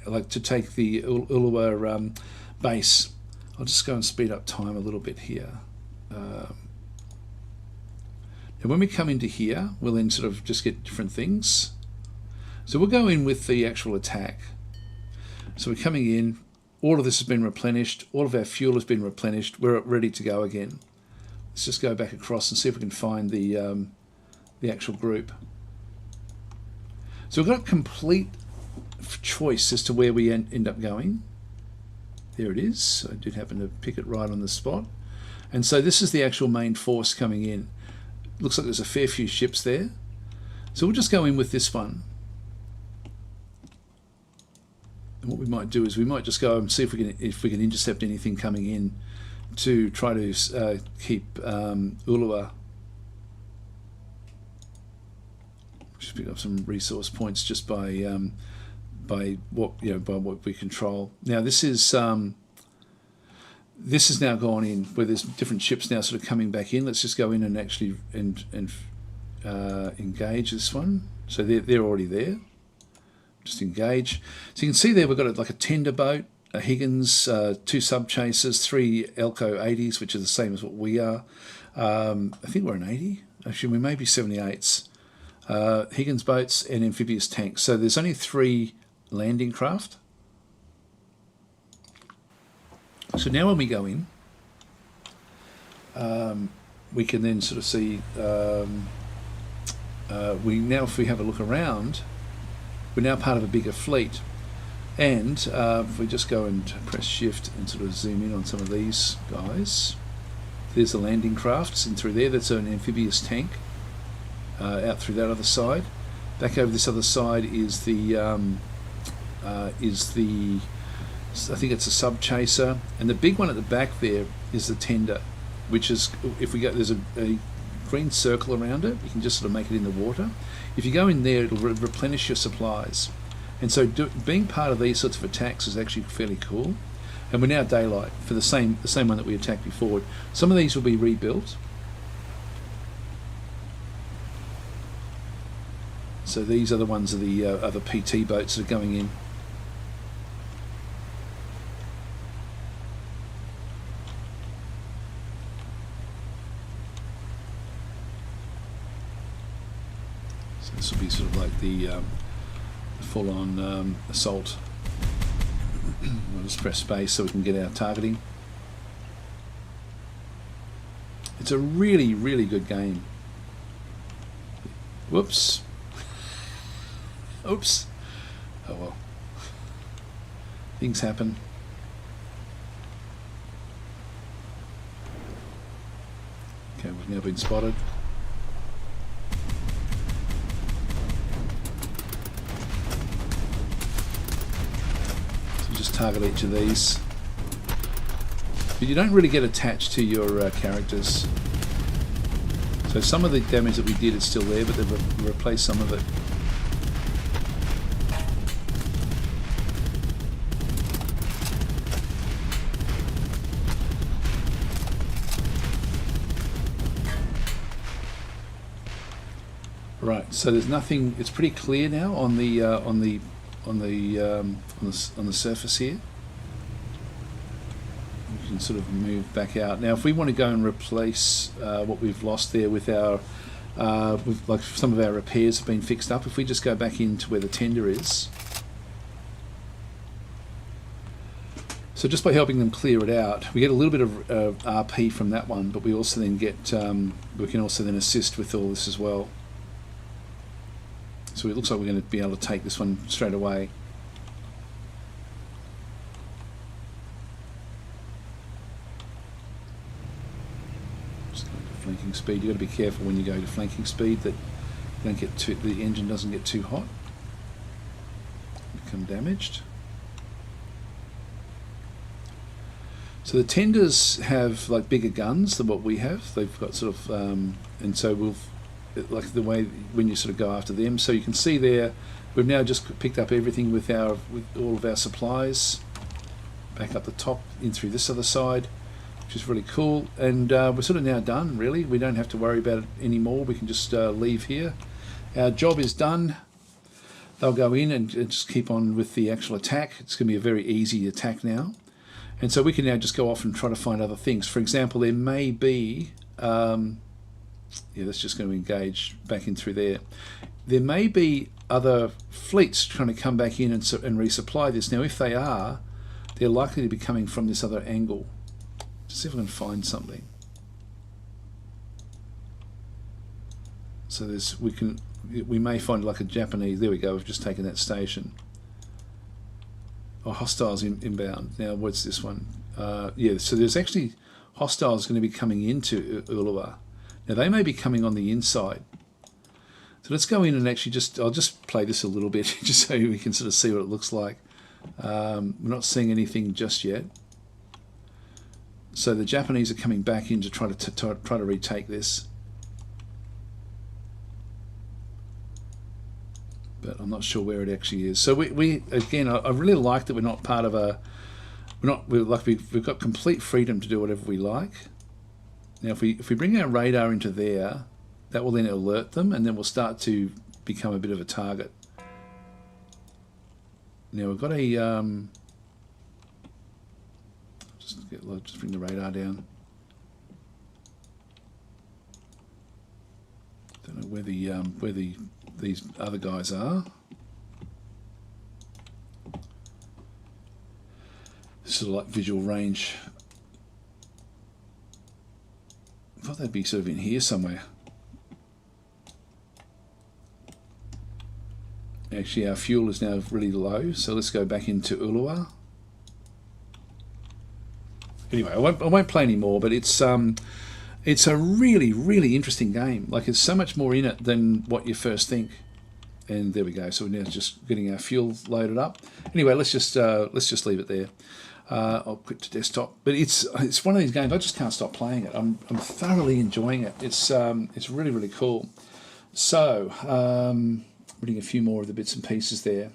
like to take the Ulua base. I'll just go and speed up time a little bit here. And when we come into here, we'll then sort of just get different things. So we'll go in with the actual attack. So we're coming in, all of this has been replenished, all of our fuel has been replenished, we're ready to go again. Let's just go back across and see if we can find the actual group. So we've got complete choice as to where we end up going. There it is. I did happen to pick it right on the spot. And so this is the actual main force coming in. Looks like there's a fair few ships there. So we'll just go in with this one. And what we might do is we might just go and see if we can intercept anything coming in to try to keep Ulua. Just pick up some resource points just by what we control. Now this is now gone in where there's different ships now sort of coming back in. Let's just go in and actually engage this one. So they're already there. Just engage. So you can see there we've got like a tender boat, a Higgins, 2 sub chasers, 3 Elco 80s, which are the same as what we are. I think we're an 80. Actually, we may be 78s. Higgins boats and amphibious tanks. So there's only 3 landing craft. So now when we go in, we can then sort of see, if we have a look around, we're now part of a bigger fleet. And if we just go and press shift and sort of zoom in on some of these guys, there's the landing crafts in through there. That's an amphibious tank out through that other side. Back over this other side is the I think it's a sub chaser, and the big one at the back there is the tender, which is, if we go, there's a green circle around it, you can just sort of make it in the water. If you go in there, it'll replenish your supplies, and so being part of these sorts of attacks is actually fairly cool. And we're now daylight for the same one that we attacked before. Some of these will be rebuilt. So these are the ones of the other PT boats that are going in. So this will be sort of like the full-on assault. We'll just press space so we can get our targeting. It's a really, really good game. Whoops. Oops. Oh well. Things happen. Okay, we've now been spotted. So just target each of these. But you don't really get attached to your characters. So some of the damage that we did is still there, but they've replaced some of it. Right, so there's nothing. It's pretty clear now on the surface here. We can sort of move back out now. If we want to go and replace what we've lost there with our, like some of our repairs have been fixed up. If we just go back into where the tender is, so just by helping them clear it out, we get a little bit of RP from that one, but we also then get we can also then assist with all this as well. So it looks like we're going to be able to take this one straight away. Just going to flanking speed. You've got to be careful when you go to flanking speed that you don't get the engine doesn't get too hot, become damaged. So the tenders have like bigger guns than what we have. They've got sort of, and so we'll. Like the way when you sort of go after them, so you can see there we've now just picked up everything with all of our supplies back up the top in through this other side, which is really cool. And we're sort of now done, really. We don't have to worry about it anymore. We can just leave here. Our job is done. They'll go in and just keep on with the actual attack. It's going to be a very easy attack now, and so we can now just go off and try to find other things. For example, there may be yeah, that's just going to engage back in through there. There may be other fleets trying to come back in and resupply this. Now, if they are, they're likely to be coming from this other angle. Just see if I can find something. So there's we may find like a Japanese. There we go. We've just taken that station. Oh, hostiles inbound. Now, what's this one? Yeah. So there's actually hostiles going to be coming into Ulua. Now they may be coming on the inside. So let's go in and actually I'll just play this a little bit just so we can sort of see what it looks like. We're not seeing anything just yet. So the Japanese are coming back in to try to retake this. But I'm not sure where it actually is. So we again, I really like that we're not part of a, we've got complete freedom to do whatever we like. Now, if we bring our radar into there, that will then alert them, and then we'll start to become a bit of a target. Now we've got a just bring the radar down. Don't know where these other guys are. Sort of like visual range. I thought they'd be sort of in here somewhere. Actually, our fuel is now really low, so let's go back into Ulua. Anyway, I won't play any more, but it's a really, really interesting game. Like, there's so much more in it than what you first think. And there we go. So we're now just getting our fuel loaded up. Anyway, let's just leave it there. I'll quit to desktop, but it's one of these games I just can't stop playing it. I'm thoroughly enjoying it. It's really, really cool. So reading a few more of the bits and pieces there.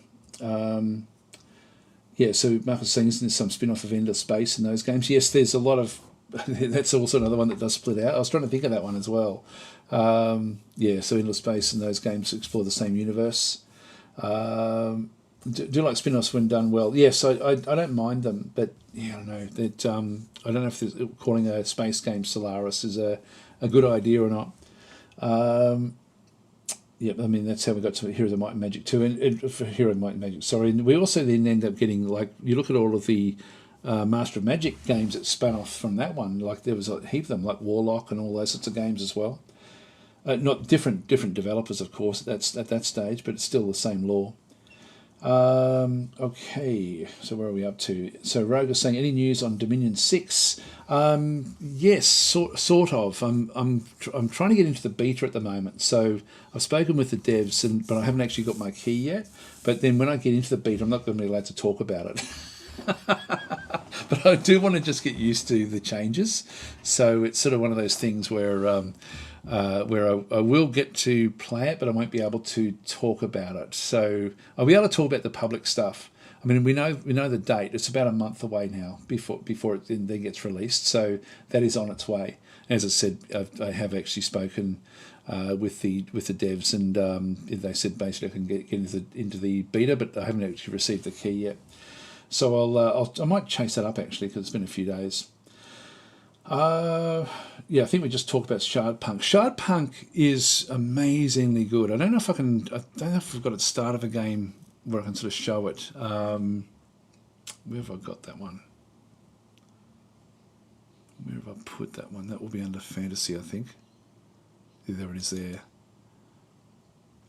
Yeah, so Mark was saying, isn't there some spin-off of Endless Space in those games? Yes, there's a lot of. That's also another one that does split out. I was trying to think of that one as well. Yeah, so Endless Space and those games explore the same universe. Do like spin-offs when done well. Yes, I don't mind them, but yeah, I don't know that I don't know if calling a space game Solaris is a good idea or not. Yeah, I mean that's how we got to Heroes of Might and Magic 2, and for Hero of Might and Magic. Sorry, and we also then end up getting, like, you look at all of the Master of Magic games that spun off from that one. Like there was a heap of them, like Warlock and all those sorts of games as well. Not different developers, of course, that's at that stage, but it's still the same lore. Okay, so where are we up to? So Rogue is saying, any news on Dominion 6? Yes, sort of. I'm trying to get into the beta at the moment. So I've spoken with the devs, but I haven't actually got my key yet. But then when I get into the beta, I'm not going to be allowed to talk about it. But I do want to just get used to the changes. So it's sort of one of those things where I will get to play it, but I won't be able to talk about it. So I'll be able to talk about the public stuff. I mean, we know the date. It's about a month away now before it then gets released. So that is on its way. As I said, I have actually spoken with the devs, and they said basically I can get into the beta, but I haven't actually received the key yet. So I might chase that up actually, because it's been a few days. Yeah, I think we just talked about Shardpunk. Shardpunk is amazingly good. I don't know if I've got at the start of a game where I can sort of show it. Where have I got that one? Where have I put that one? That will be under fantasy, I think. Yeah, there it is there.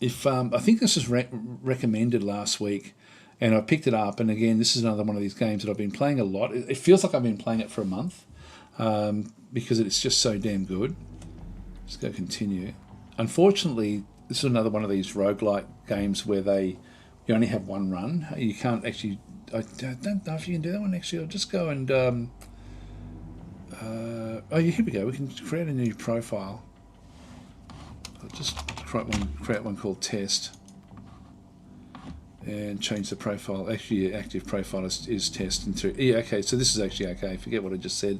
If I think this was recommended last week, and I picked it up, and again, this is another one of these games that I've been playing a lot. It feels like I've been playing it for a month. Because it's just so damn good. Let's go continue. Unfortunately, this is another one of these roguelike games where you only have one run. You can't actually... I don't know if you can do that one actually. I'll just go and... oh, yeah, here we go. We can create a new profile. I'll just create one called test. And change the profile. Actually, active profile is test. Yeah, okay, so this is actually okay. Forget what I just said.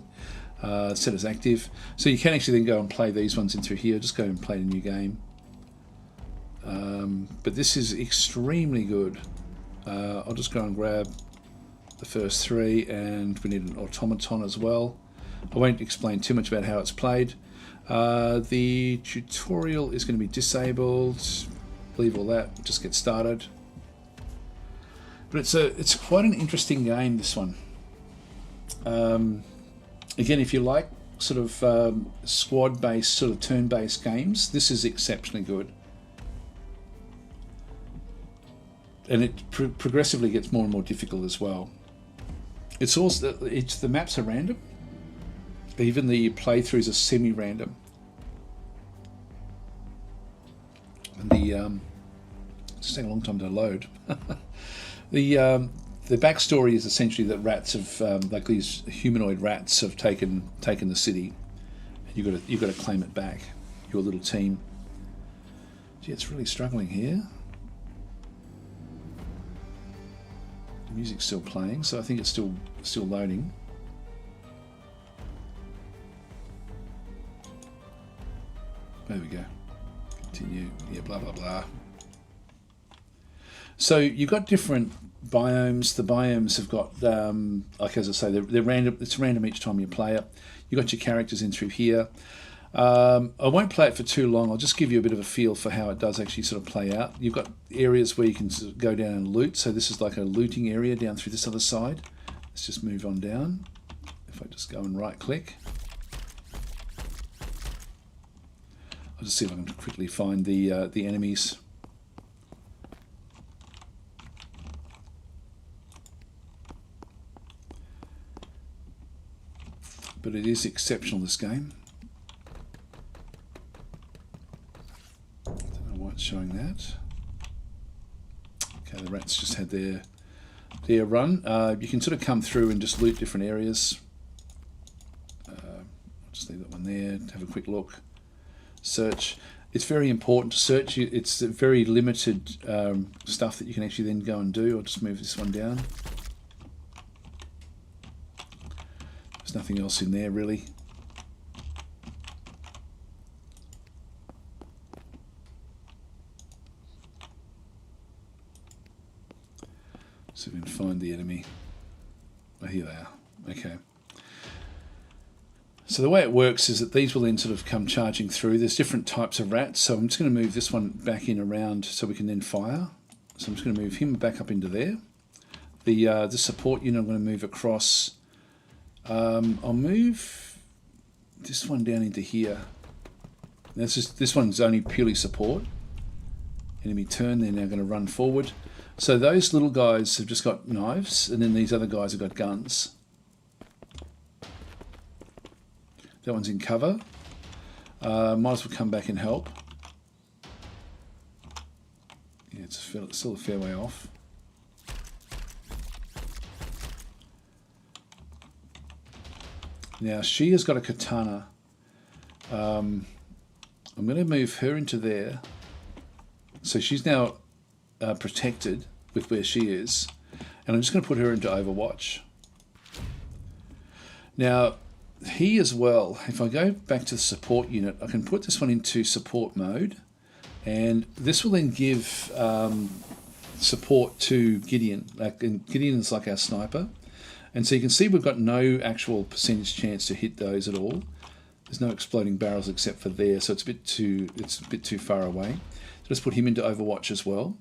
Set as active. So you can actually then go and play these ones in through here. Just go and play a new game. But this is extremely good. I'll just go and grab the first three, and we need an automaton as well. I won't explain too much about how it's played. The tutorial is going to be disabled. Leave all that. Just get started. But it's quite an interesting game, this one. Again, if you like sort of squad-based, sort of turn-based games, this is exceptionally good. And it progressively gets more and more difficult as well. The maps are random. Even the playthroughs are semi-random. And it's taking a long time to load. The backstory is essentially that rats have, like these humanoid rats, have taken the city. You've got to claim it back. Your little team. Gee, it's really struggling here. The music's still playing, so I think it's still loading. There we go. Continue. Yeah, blah blah blah. So you've got different biomes. The biomes have got, like as I say, they're random. It's random each time you play it. You've got your characters in through here. I won't play it for too long. I'll just give you a bit of a feel for how it does actually sort of play out. You've got areas where you can sort of go down and loot. So this is like a looting area down through this other side. Let's just move on down. If I just go and right click. I'll just see if I can quickly find the enemies. But it is exceptional, this game. I don't know why it's showing that. Okay, the rats just had their run. You can sort of come through and just loot different areas. I'll just leave that one there, have a quick look. Search. It's very important to search. It's very limited stuff that you can actually then go and do. I'll just move this one down. There's nothing else in there really. So we can find the enemy. Oh, here they are. Okay. So the way it works is that these will then sort of come charging through. There's different types of rats, so I'm just going to move this one back in around so we can then fire. So I'm just going to move him back up into there. The support unit I'm going to move across. I'll move this one down into here. This one's only purely support. Enemy turn, they're now going to run forward. So those little guys have just got knives, and then these other guys have got guns. That one's in cover. Might as well come back and help. Yeah, it's still a fair way off. Now she has got a katana. I'm going to move her into there. So she's now protected with where she is. And I'm just going to put her into Overwatch. Now, he as well, if I go back to the support unit, I can put this one into support mode. And this will then give support to Gideon. And Gideon is like our sniper. And so you can see we've got no actual percentage chance to hit those at all. There's no exploding barrels except for there, so it's a bit too far away. So let's put him into Overwatch as well.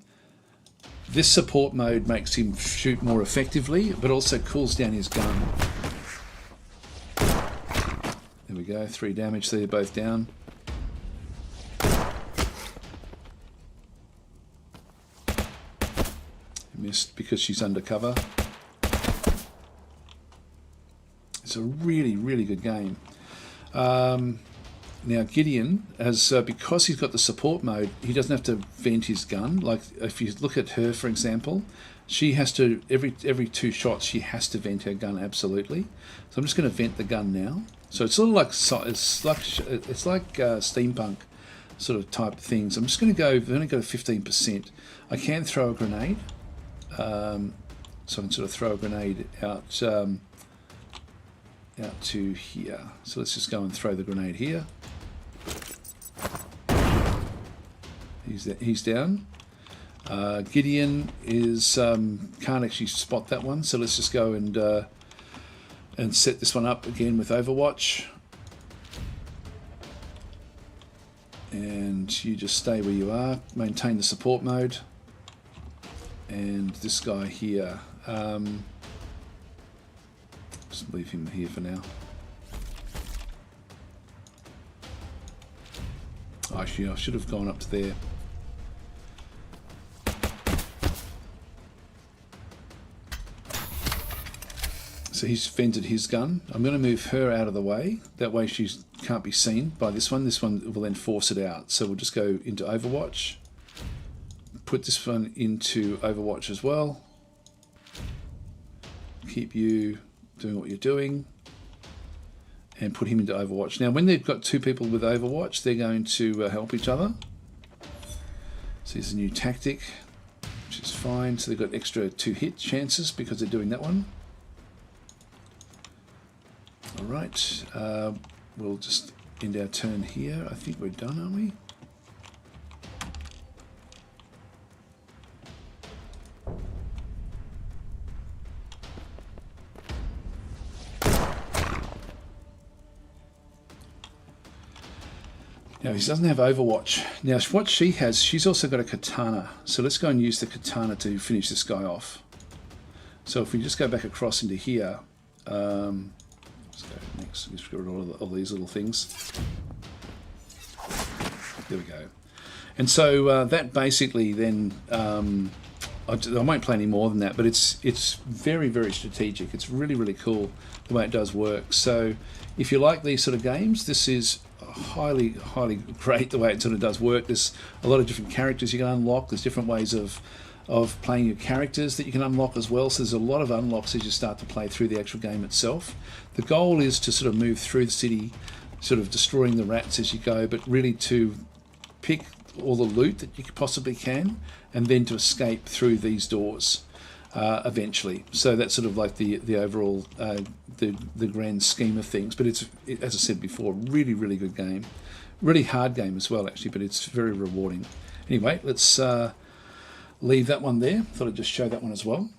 This support mode makes him shoot more effectively, but also cools down his gun. There we go, 3 damage, so they're both down. Missed because she's undercover. It's a really, really good game. Now Gideon, because he's got the support mode, he doesn't have to vent his gun. Like if you look at her, for example, she has to every 2 shots she has to vent her gun absolutely. So I'm just going to vent the gun now. So it's sort of like steampunk sort of type of things. I'm just going to go. I'm going to go to 15%. I can throw a grenade, so I can sort of throw a grenade out to here. So let's just go and throw the grenade here. He's down. Gideon is can't actually spot that one, so let's just go and set this one up again with Overwatch. And you just stay where you are, maintain the support mode. And this guy here, just leave him here for now. Actually, I should have gone up to there. So he's vented his gun. I'm going to move her out of the way. That way she can't be seen by this one. This one will then force it out. So we'll just go into Overwatch. Put this one into Overwatch as well. Keep you doing what you're doing. And put him into Overwatch. Now when they've got 2 people with Overwatch, they're going to help each other. So here's a new tactic, which is fine. So they've got extra 2 hit chances because they're doing that one. Alright, we'll just end our turn here. I think we're done, aren't we? Now he doesn't have Overwatch. Now what she has, she's also got a katana. So let's go and use the katana to finish this guy off. So if we just go back across into here, let's go next. Just get rid of all these little things. There we go. And so that basically then, I won't play any more than that, but it's very, very strategic. It's really, really cool the way it does work. So if you like these sort of games, this is highly, highly great the way it sort of does work. There's a lot of different characters you can unlock. There's different ways of playing your characters that you can unlock as well. So there's a lot of unlocks as you start to play through the actual game itself. The goal is to sort of move through the city, sort of destroying the rats as you go, but really to pick all the loot that you possibly can, and then to escape through these doors eventually. So that's sort of like the overall the grand scheme of things. But it's, as I said before, really, really good game. Really hard game as well, actually, but it's very rewarding. Anyway, let's leave that one there. Thought I'd just show that one as well.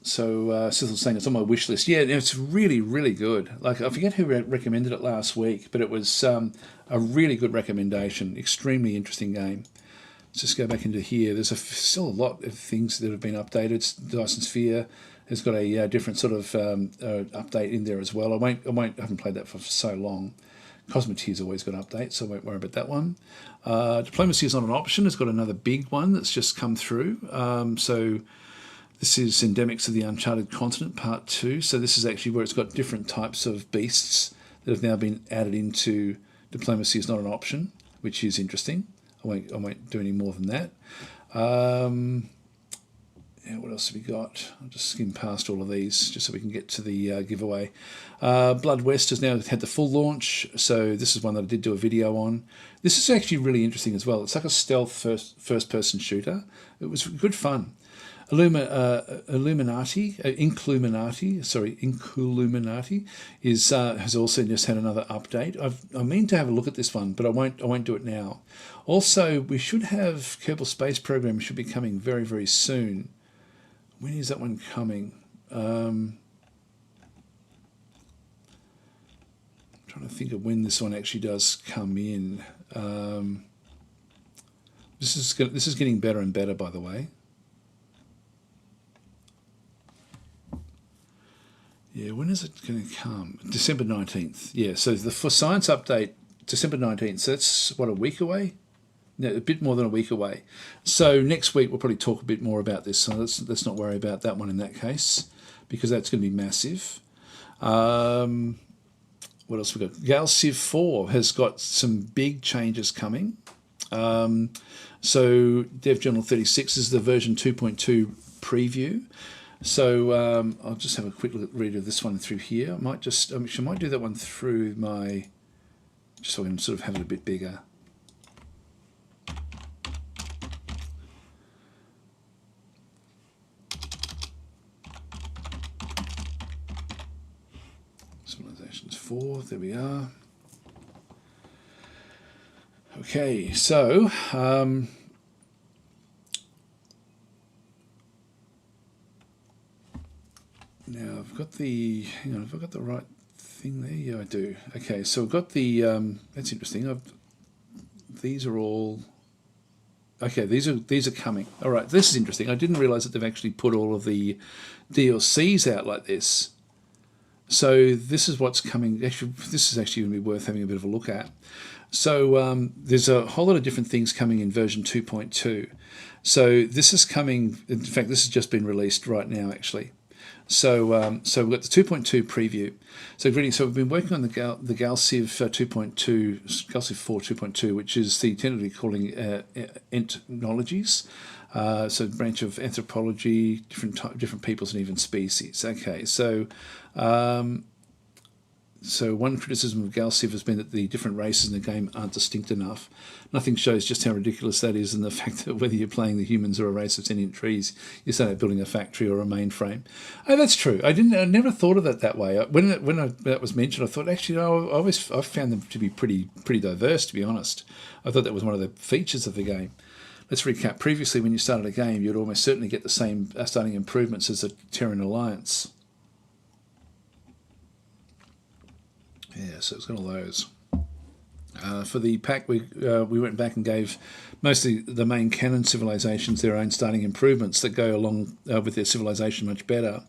So Cecil's saying it's on my wish list. Yeah, it's really, really good. Like, I forget who recommended it last week, but it was a really good recommendation. Extremely interesting game. Let's just go back into here. There's still a lot of things that have been updated. Dyson Sphere has got a different sort of update in there as well. I haven't played that for so long. Cosmeteer's always got updates, so I won't worry about that one. Diplomacy is not an option. It's got another big one that's just come through. So this is Endemics of the Uncharted Continent, Part 2. So this is actually where it's got different types of beasts that have now been added into Diplomacy is not an option, which is interesting. I won't do any more than that. Yeah, what else have we got? I'll just skim past all of these just so we can get to the giveaway. Blood West has now had the full launch, so this is one that I did do a video on. This is actually really interesting as well. It's like a stealth first-person shooter. It was good fun. Incluminati has also just had another update. I mean to have a look at this one, but I won't do it now. Also, we should have Kerbal Space Program should be coming very, very soon. When is that one coming? I'm trying to think of when this one actually does come in. This is getting better and better, by the way. Yeah, when is it going to come? December 19th. Yeah, so for Science Update, December 19th. So that's, what, a week away? No, a bit more than a week away. So next week we'll probably talk a bit more about this. So let's not worry about that one in that case, because that's going to be massive. What else we got? Gal Civ 4 has got some big changes coming. So Dev Journal 36 is the version 2.2 preview. So I'll just have a quick read of this one through here. I might just, I might do that one through my, just so I can sort of have it a bit bigger. Civilizations 4, there we are. Okay, so now I've got the, have I got the right thing there? Yeah, I do. Okay, so I've got the, that's interesting. These are all, okay, these are coming. All right, this is interesting. I didn't realize that they've actually put all of the DLCs out like this. So this is what's coming. Actually, this is actually going to be worth having a bit of a look at. So there's a whole lot of different things coming in version 2.2. So this is coming, in fact, this has just been released right now, actually. So so we've got the 2.2 preview. So we've been working on the Galciv 2.2, Galciv 4 2.2, which is the tentatively calling ethnologies. So branch of anthropology, different peoples and even species. Okay, so so one criticism of Galciv has been that the different races in the game aren't distinct enough. Nothing shows just how ridiculous that is, and the fact that whether you're playing the humans or a race of sentient trees, you start out building a factory or a mainframe. Oh, that's true. I never thought of it that way. When that was mentioned, I thought actually, I found them to be pretty diverse. To be honest, I thought that was one of the features of the game. Let's recap. Previously, when you started a game, you'd almost certainly get the same starting improvements as the Terran Alliance. Yeah, so it's got all those. For the pack, we went back and gave mostly the main canon civilizations their own starting improvements that go along with their civilization much better.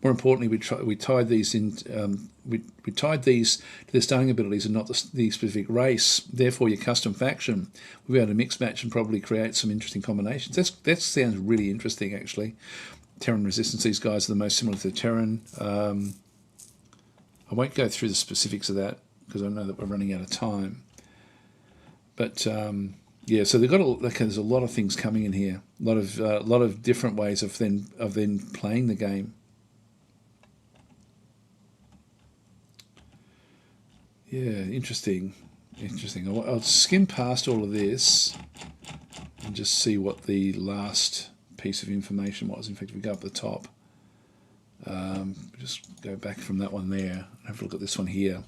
More importantly, we tied these in. We tied these to their starting abilities and not the specific race. Therefore, your custom faction will be able to mix match and probably create some interesting combinations. That sounds really interesting, actually. Terran resistance. These guys are the most similar to the Terran. I won't go through the specifics of that because I know that we're running out of time. But yeah, so they've got there's a lot of things coming in here. A lot of different ways of then playing the game. Yeah, interesting. I'll skim past all of this and just see what the last piece of information was. In fact, if we go up the top. Just go back from that one there and have a look at this one here.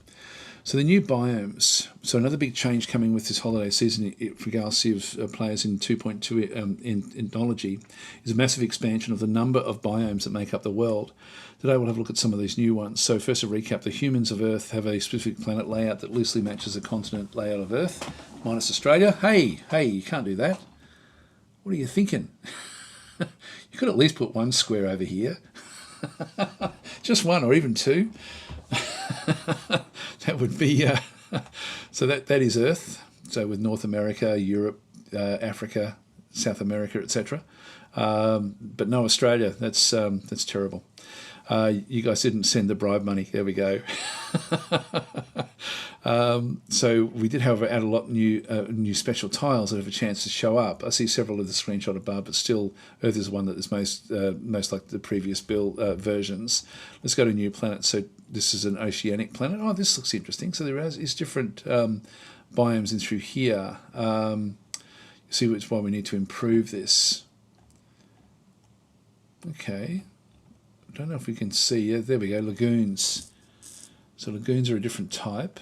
So the new biomes. So another big change coming with this holiday season for Galciv players in 2.2 in ethnology is a massive expansion of the number of biomes that make up the world. Today we'll have a look at some of these new ones. So first a recap. The humans of Earth have a specific planet layout that loosely matches the continent layout of Earth, minus Australia. Hey, you can't do that. What are you thinking? You could at least put one square over here. Just one or even two. That would be So that is Earth. So with North America, Europe, Africa, South America, etc. But no Australia. That's terrible. You guys didn't send the bribe money. There we go. So we did, however, add a lot new special tiles that have a chance to show up. I see several of the screenshot above, but still, Earth is one that is most like the previous versions. Let's go to new planet. So this is an oceanic planet. Oh, this looks interesting. So there is different biomes in through here. See which why we need to improve this. Okay. I don't know if we can see. Yeah, there we go. Lagoons. So lagoons are a different type.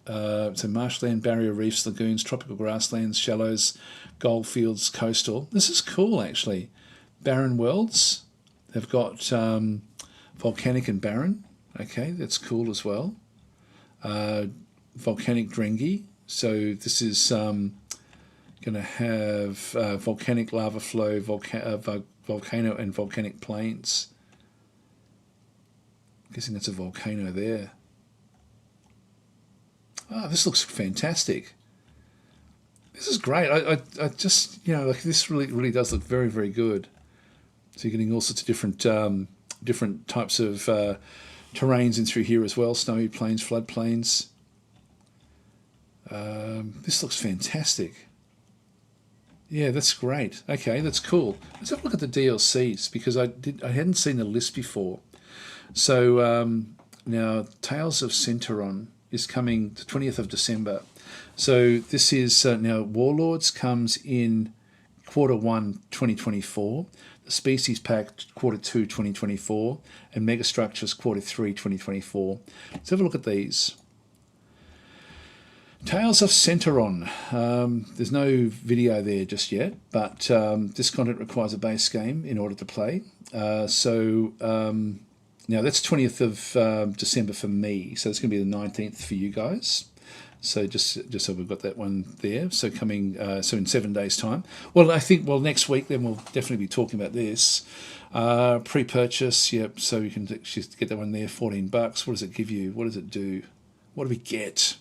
So marshland, barrier reefs, lagoons, tropical grasslands, shallows, gold fields, coastal. This is cool, actually. Barren worlds. They've got volcanic and barren. Okay, that's cool as well. Volcanic Drengi. So this is going to have volcanic lava flow, volcano and volcanic plains. I'm guessing that's a volcano there. Oh, this looks fantastic. This is great. I just, like this really does look very, very good. So you're getting all sorts of different types of terrains in through here as well. Snowy plains, floodplains. This looks fantastic. Yeah, that's great. Okay, that's cool. Let's have a look at the DLCs because I hadn't seen the list before. So now Tales of Centauron is coming the 20th of December. So this is now Warlords comes in Q1 2024, the Species Pack Q2 2024, and Megastructures Q3 2024. Let's have a look at these. Tales of Centauron. There's no video there just yet, but this content requires a base game in order to play. Now that's 20th of December for me, so it's going to be the 19th for you guys. So just so we've got that one there. So coming so in 7 days' time. Well, I think next week then we'll definitely be talking about this. Pre-purchase, yep. So you can just get that one there. $14. What does it give you? What does it do? What do we get?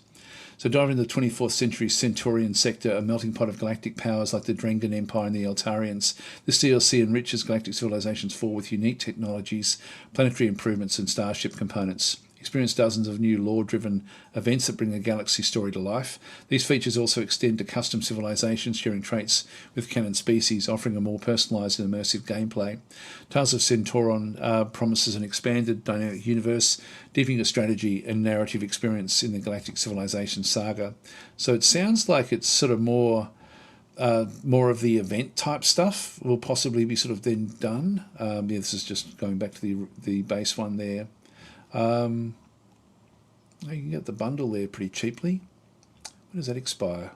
So diving into the 24th century Centaurian sector, a melting pot of galactic powers like the Drengan Empire and the Eltarians. This DLC enriches Galactic Civilizations IV with unique technologies, planetary improvements and starship components. Experience dozens of new lore-driven events that bring the galaxy story to life. These features also extend to custom civilizations, sharing traits with canon species, offering a more personalised and immersive gameplay. Tales of Centauron promises an expanded, dynamic universe, deepening the strategy and narrative experience in the Galactic Civilization saga. So it sounds like it's sort of more of the event type stuff will possibly be sort of then done. Yeah, this is just going back to the base one there. You can get the bundle there pretty cheaply. When does that expire?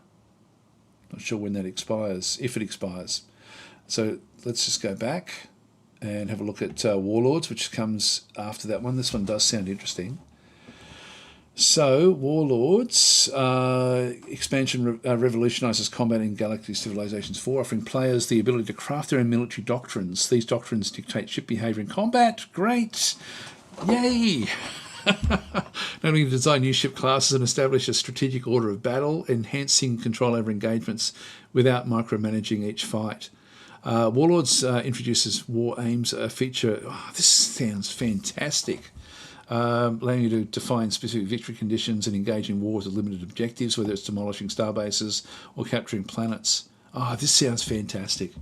Not sure when that expires, if it expires. So let's just go back and have a look at Warlords, which comes after that one. This one does sound interesting. So Warlords expansion revolutionises combat in Galactic Civilizations IV, offering players the ability to craft their own military doctrines. These doctrines dictate ship behaviour in combat. Great! Yay! Not only to design new ship classes and establish a strategic order of battle, enhancing control over engagements without micromanaging each fight. Warlords introduces War Aims, a feature. Oh, this sounds fantastic. Allowing you to define specific victory conditions and engage in wars with limited objectives, whether it's demolishing starbases or capturing planets. Oh, this sounds fantastic.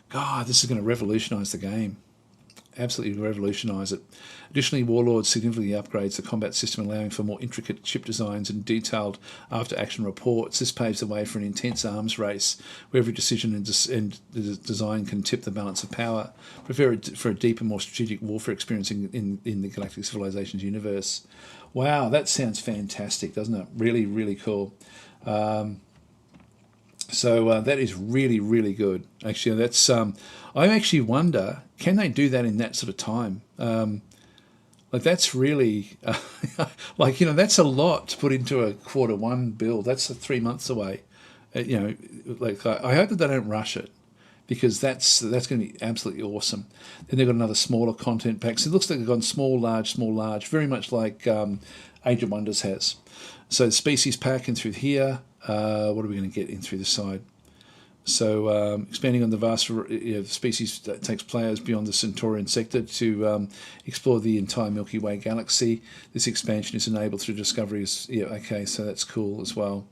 God, this is going to revolutionise the game. Absolutely revolutionise it. Additionally, Warlords significantly upgrades the combat system, allowing for more intricate ship designs and detailed after-action reports. This paves the way for an intense arms race, where every decision and design can tip the balance of power. Prepare for a deeper, more strategic warfare experience in the Galactic Civilizations universe. Wow, that sounds fantastic, doesn't it? Really, really cool. So that is really, really good. Actually, that's. I actually wonder, can they do that in that sort of time? Like that's really, that's a lot to put into a Q1 build. That's 3 months away. I hope that they don't rush it, because that's going to be absolutely awesome. Then they've got another smaller content pack. So it looks like they've gone small, large, very much like Age of Wonders has. So the species pack in through here. What are we going to get in through the side? So expanding on the vast species that takes players beyond the Centaurian sector to explore the entire Milky Way galaxy. This expansion is enabled through discoveries. Yeah, okay, so that's cool as well.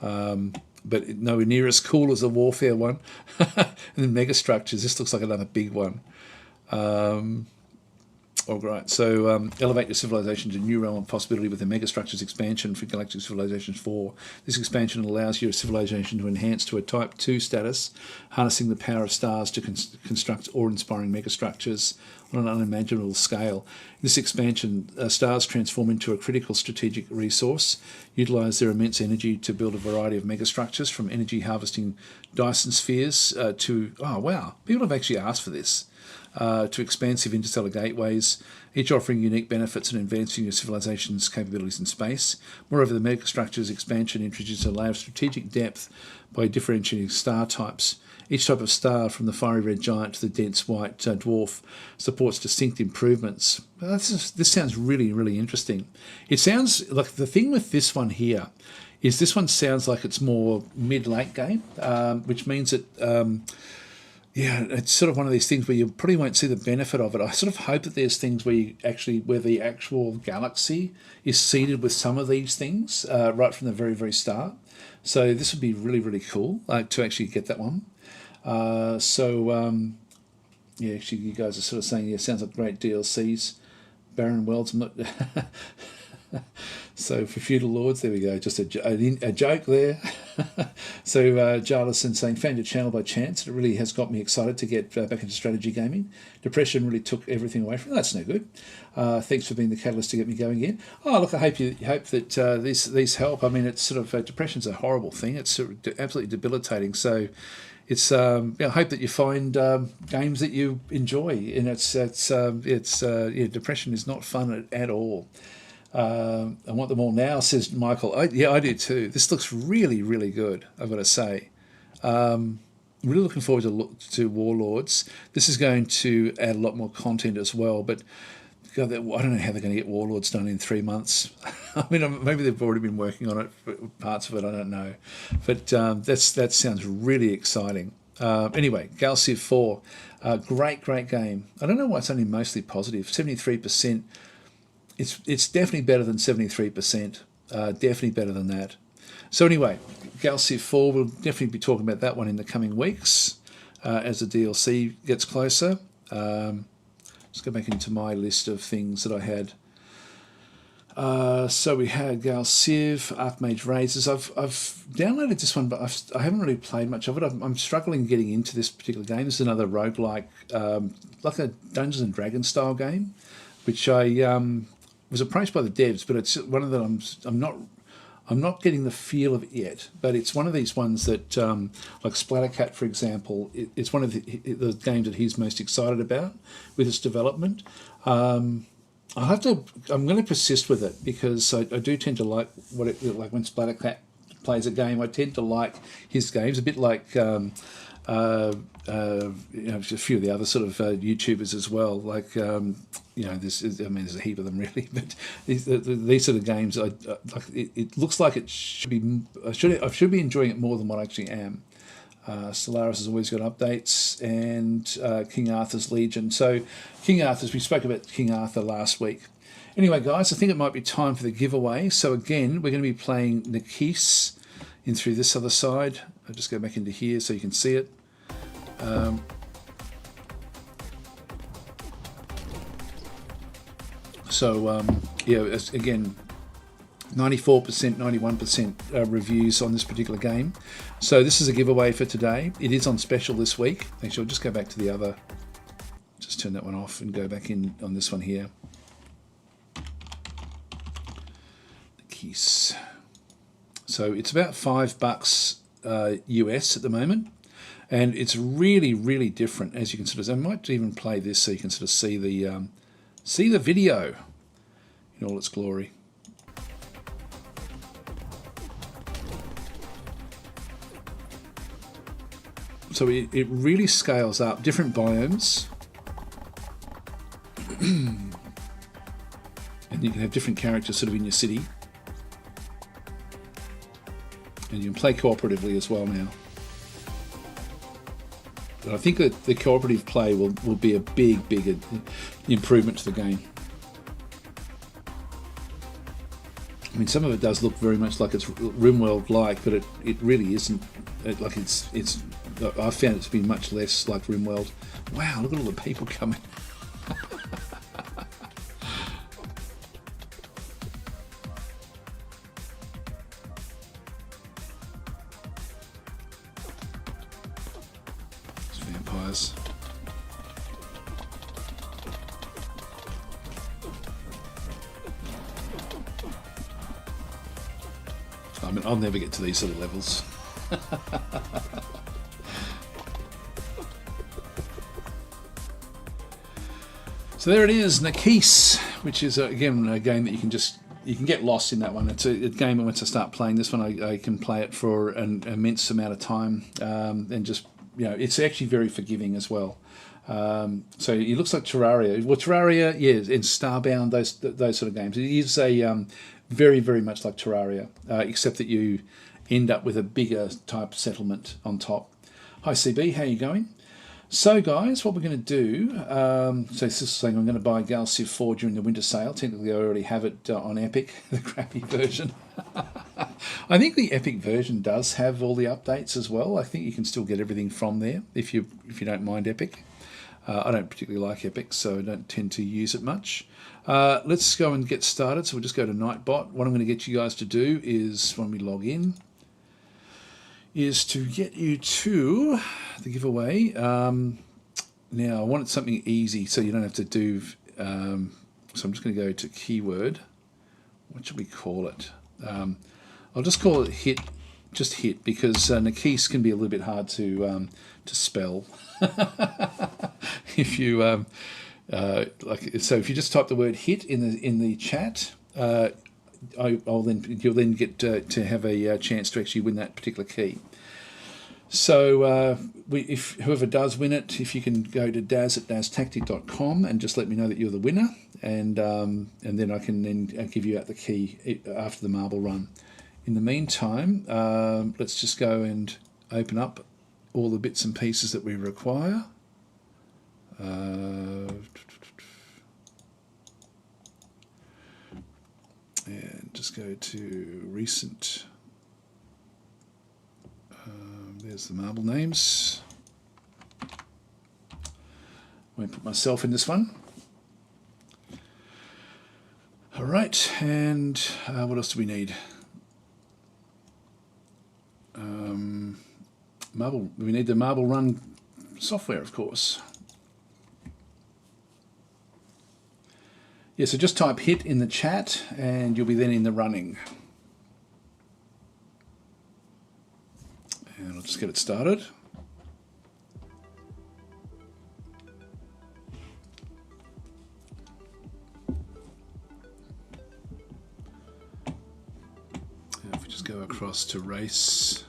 But nowhere near as cool as the warfare one. And then megastructures. This looks like another big one. All right, so elevate your civilization to a new realm of possibility with the megastructures expansion for Galactic Civilizations IV. This expansion allows your civilization to enhance to a Type 2 status, harnessing the power of stars to construct awe-inspiring megastructures on an unimaginable scale. In this expansion, stars transform into a critical strategic resource, utilise their immense energy to build a variety of megastructures, from energy-harvesting Dyson spheres to... Oh, wow, people have actually asked for this. To expansive interstellar gateways, each offering unique benefits and advancing your civilization's capabilities in space. Moreover, the megastructures expansion introduces a layer of strategic depth by differentiating star types. Each type of star, from the fiery red giant to the dense white dwarf, supports distinct improvements. This sounds really, really interesting. It sounds like the thing with this one here is this one sounds like it's more mid-late game, which means that... yeah, it's sort of one of these things where you probably won't see the benefit of it. I sort of hope that there's things where the actual galaxy is seeded with some of these things right from the very, very start. So this would be really, really cool to actually get that one. Yeah, actually, you guys are sort of saying, yeah, sounds like great DLCs. Baron Wells, I'm not... So for feudal lords, there we go, just a joke there. So Jarlison saying, found your channel by chance. It really has got me excited to get back into strategy gaming. Depression really took everything away from me. That's no good. Thanks for being the catalyst to get me going again. Oh, look, I hope that these help. I mean, it's sort of depression's a horrible thing. It's sort of absolutely debilitating. So it's I hope that you find games that you enjoy. And depression is not fun at all. I want them all now, says Michael. I do too. This looks really, really good, I've got to say. Really looking forward to Warlords. This is going to add a lot more content as well, but God, I don't know how they're going to get Warlords done in 3 months. I mean, maybe they've already been working on it, parts of it, I don't know. But that sounds really exciting. Anyway, Gal Civ 4, great game. I don't know why it's only mostly positive, 73%. It's definitely better than 73%, definitely better than that. So anyway, Gal Civ 4, we'll definitely be talking about that one in the coming weeks as the DLC gets closer. Let's go back into my list of things that I had. So we had Gal Civ, Archmage Razors. I've downloaded this one, but I haven't really played much of it. I'm struggling getting into this particular game. This is another roguelike, like a Dungeons and Dragons style game, which I... was approached by the devs, but it's one of them I'm not getting the feel of it yet. But it's one of these ones that, like Splattercat, for example, it's one of the games that he's most excited about with its development. I'm going to persist with it because I do tend to like like when Splattercat plays a game. I tend to like his games a bit like. A few of the other sort of YouTubers as well, like there's a heap of them really, but these sort of games, it looks like it should be. I should be enjoying it more than what I actually am. Stellaris has always got updates, and King Arthur's Legion. So King Arthur's, we spoke about King Arthur last week. Anyway, guys, I think it might be time for the giveaway. So again, we're going to be playing Necesse in through this other side. I'll just go back into here so you can see it. Again, 94%, 91% reviews on this particular game. So this is a giveaway for today. It is on special this week. Actually, I'll just go back to the other. Just turn that one off and go back in on this one here. The keys. So it's about $5 US at the moment. And it's really, really different, as you can sort of... I might even play this so you can sort of see the video in all its glory. So it really scales up. Different biomes. And And you can have different characters sort of in your city. And you can play cooperatively as well now. But I think that the cooperative play will be a big improvement to the game. I mean, some of it does look very much like it's RimWorld-like, but it really isn't. I found it to be much less like RimWorld. Wow, look at all the people coming. It's vampires. I mean, I'll never get to these sort of levels. So there it is, Necesse, which is again a game that you can get lost in that one. It's a game that once I start playing this one, I can play it for an immense amount of time, and just it's actually very forgiving as well. So it looks like Terraria. Well, Terraria, yeah, and Starbound, those sort of games. It is a very much like Terraria, except that you end up with a bigger type settlement on top. Hi CB, how you going? So guys, what we're going to do, so this is saying I'm going to buy Gal Civ 4 during the winter sale. Technically I already have it on Epic, the crappy version. I think the Epic version does have all the updates as well. I think you can still get everything from there if you don't mind Epic. I don't particularly like Epic, so I don't tend to use it much. Let's go and get started. So we'll just go to Nightbot. What I'm going to get you guys to do is, when we log in, is to get you to the giveaway. Now I wanted something easy so you don't have to do, so I'm just going to go to keyword. What should we call it? I'll just call it hit, just hit, because Necesse can be a little bit hard to spell. If you if you just type the word hit in the chat, you'll then get to have a chance to actually win that particular key. So if whoever does win it, if you can go to daz@daztactic.com and just let me know that you're the winner, and then I can then give you out the key after the marble run. In the meantime, let's just go and open up all the bits and pieces that we require. And just go to recent. There's the marble names. Won't put myself in this one. All right, and what else do we need? Marble. We need the marble run software, of course. Yeah, so just type hit in the chat and you'll be then in the running. And I'll just get it started. Now if we just go across to race,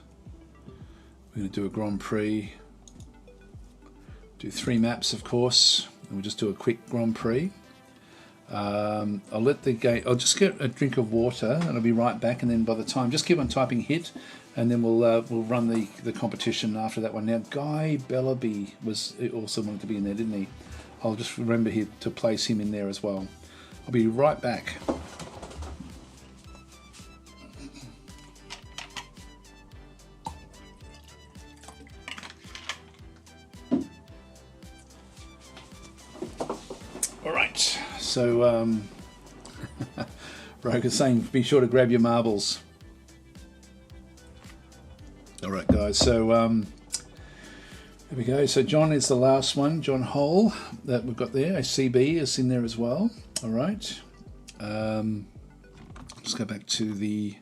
we're going to do a Grand Prix. Do 3 maps, of course, and we'll just do a quick Grand Prix. I'll let the game. I'll just get a drink of water, and I'll be right back. And then by the time, just keep on typing hit, and then we'll run the competition after that one. Now, Guy Bellaby was also wanted to be in there, didn't he? I'll just remember here to place him in there as well. I'll be right back. All right. So, Rogue is saying, be sure to grab your marbles. All right, guys. So, there we go. So, John is the last one. John Hole that we've got there. A CB is in there as well. All right. Let's go back to the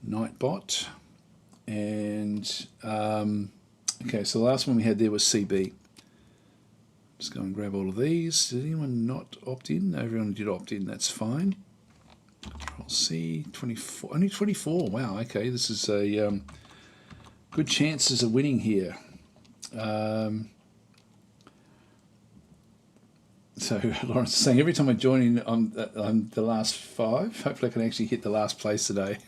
Nightbot. And, okay, so the last one we had there was CB. Just go and grab all of these. Did anyone not opt in? No, everyone did opt in. That's fine. Control C, 24. Only 24. Wow, okay. This is a good chances of winning here. So So Lawrence is saying, every time I join in, I'm the last 5. Hopefully I can actually hit the last place today.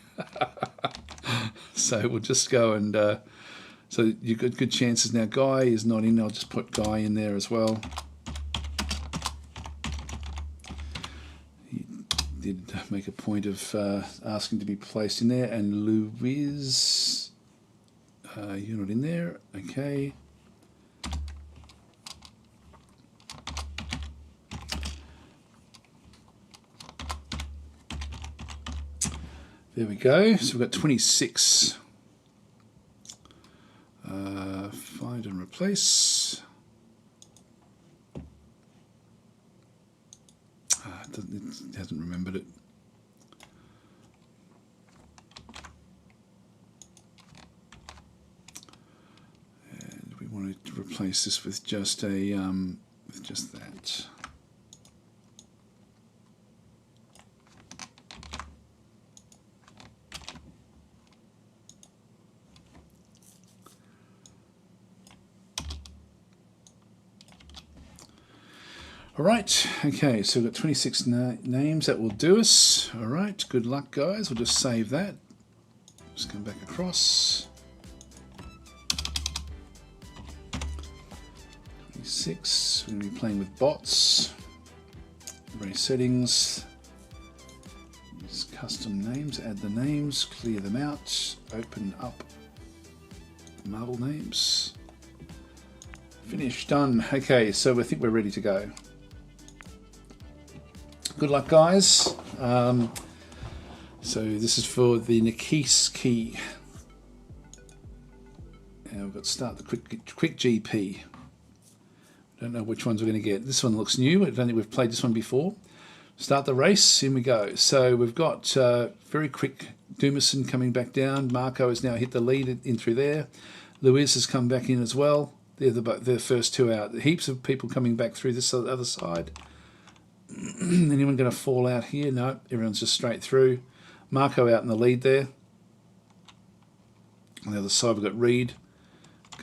So we'll just go and... so you've got good chances now. Guy is not in. I'll just put Guy in there as well. He did make a point of asking to be placed in there. And Louise, you're not in there. Okay. There we go. So we've got 26. Find and replace. It hasn't remembered it. And we want to replace this with just a with just that. All right, okay, so we've got 26 names. That will do us. All right, good luck, guys. We'll just save that. Just come back across. 26. We're going to be playing with bots. Race settings. Use custom names. Add the names. Clear them out. Open up Marvel names. Finish. Done. Okay, so I think we're ready to go. Good luck, guys. So this is for the Necesse key. And we've got to start the quick GP. Don't know which ones we're going to get. This one looks new. I don't think we've played this one before. Start the race. In we go. So we've got very quick Dumerson coming back down. Marco has now hit the lead in through there. Luis has come back in as well. They're the first 2 out. Heaps of people coming back through this other side. Anyone going to fall out here? No, everyone's just straight through. Marco out in the lead there. On the other side we've got Reed,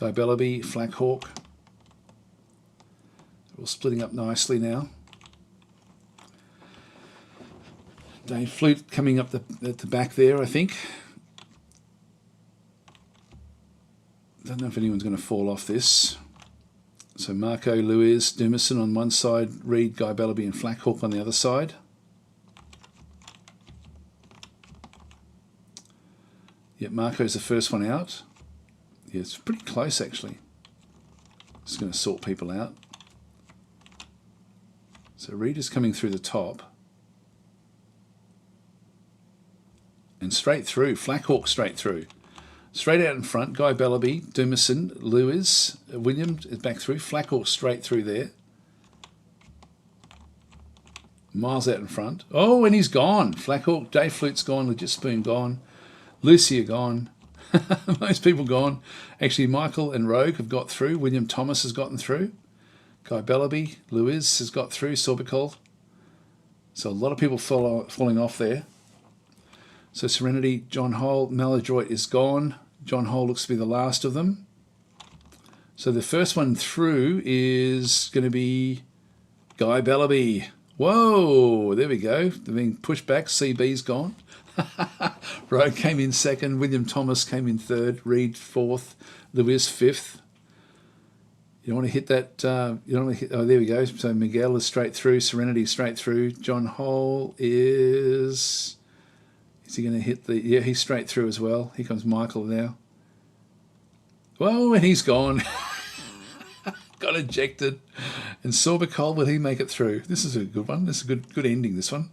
Guy Bellaby, Flackhawk. They're all splitting up nicely now. Dave Flute coming up at the back there, I think. Don't know if anyone's going to fall off this. So Marco, Luis, Dumerson on one side, Reed, Guy Bellaby and Flackhawk on the other side. Yep, Marco's the first one out. Yeah, it's pretty close actually. Just going to sort people out. So Reed is coming through the top. And straight through, Flackhawk straight through. Straight out in front, Guy Bellaby, Dumerson, Lewis, William is back through, Flackhawk straight through there. Miles out in front. Oh, and he's gone. Flackhawk, Dave Flute's gone, Legit Spoon gone, Lucia gone, most people gone. Actually, Michael and Rogue have got through, William Thomas has gotten through, Guy Bellaby, Lewis has got through, Sorbicol. So a lot of people falling off there. So Serenity, John Hole, Maladroit is gone. John Hole looks to be the last of them. So the first one through is going to be Guy Bellaby. Whoa, there we go. They're being pushed back. CB's gone. Rogue came in second. William Thomas came in third. Reed fourth. Lewis fifth. You don't want to hit that. You don't want to hit. Oh, there we go. So Miguel is straight through. Serenity is straight through. John Hole is... Is he going to hit the... Yeah, he's straight through as well. Here comes Michael now. Whoa, and he's gone. Got ejected. And Sorbicol, will he make it through? This is a good one. This is a good ending, this one.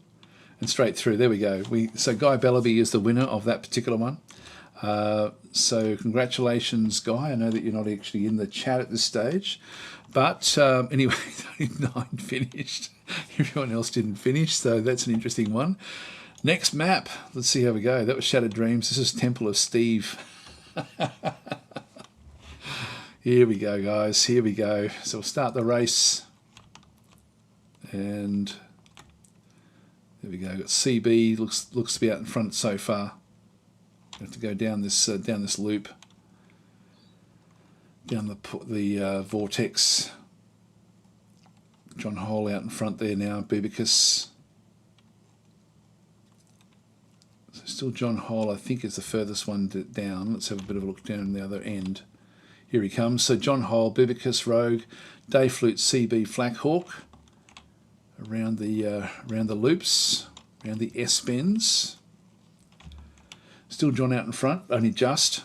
And straight through. There we go. So Guy Bellaby is the winner of that particular one. So congratulations, Guy. I know that you're not actually in the chat at this stage. But anyway, 9 finished. Everyone else didn't finish, so that's an interesting one. Next map. Let's see how we go. That was Shattered Dreams. This is Temple of Steve. Here we go, guys. Here we go. So we'll start the race. And there we go. Got CB. Looks to be out in front so far. Have to go down this loop. Down the vortex. John Hole out in front there now, Bubicus. So still John Hole, I think, is the furthest one down. Let's have a bit of a look down the other end. Here he comes. So John Hole, Bubicus, Rogue, Day Flute, CB, Flackhawk. Around the loops, around the S-bends. Still John out in front, only just.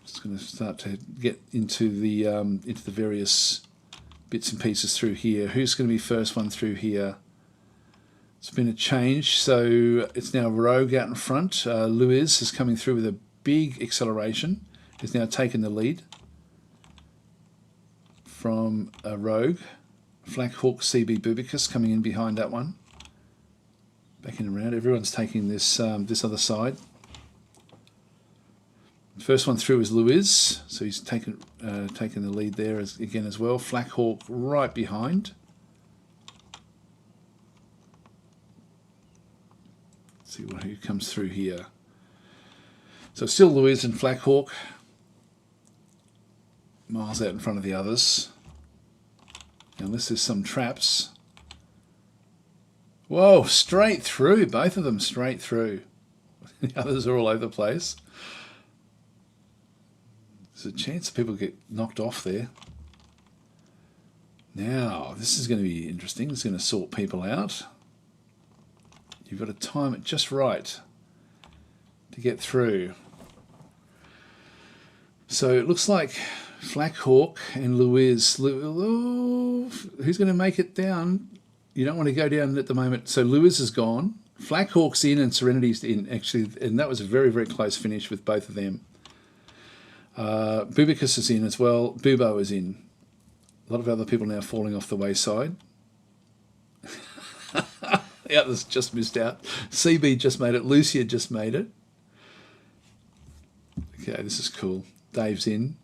Just going to start to get into the various bits and pieces through here. Who's going to be first one through here? It's been a change, so it's now Rogue out in front. Luiz is coming through with a big acceleration. He's now taken the lead from Rogue. Flackhawk, CB, Bubicus coming in behind that one. Backing around. Everyone's taking this this other side. First one through is Luiz, so he's taken the lead there again as well. Flackhawk right behind. Let's see who comes through here. So still Luiz and Flackhawk. Miles out in front of the others. Unless there's some traps. Whoa, straight through. Both of them straight through. The others are all over the place. There's a chance people get knocked off there. Now, this is going to be interesting. It's going to sort people out. You've got to time it just right to get through. So it looks like Flackhawk and Luiz. Who's going to make it down? You don't want to go down at the moment. So Luiz is gone. Flackhawk's in and Serenity's in, actually, and that was a very, very close finish with both of them. Bubicus is in as well. Bubo is in. A lot of other people now falling off the wayside. The others just missed out. CB just made it. Lucia just made it. Okay, this is cool. Dave's in.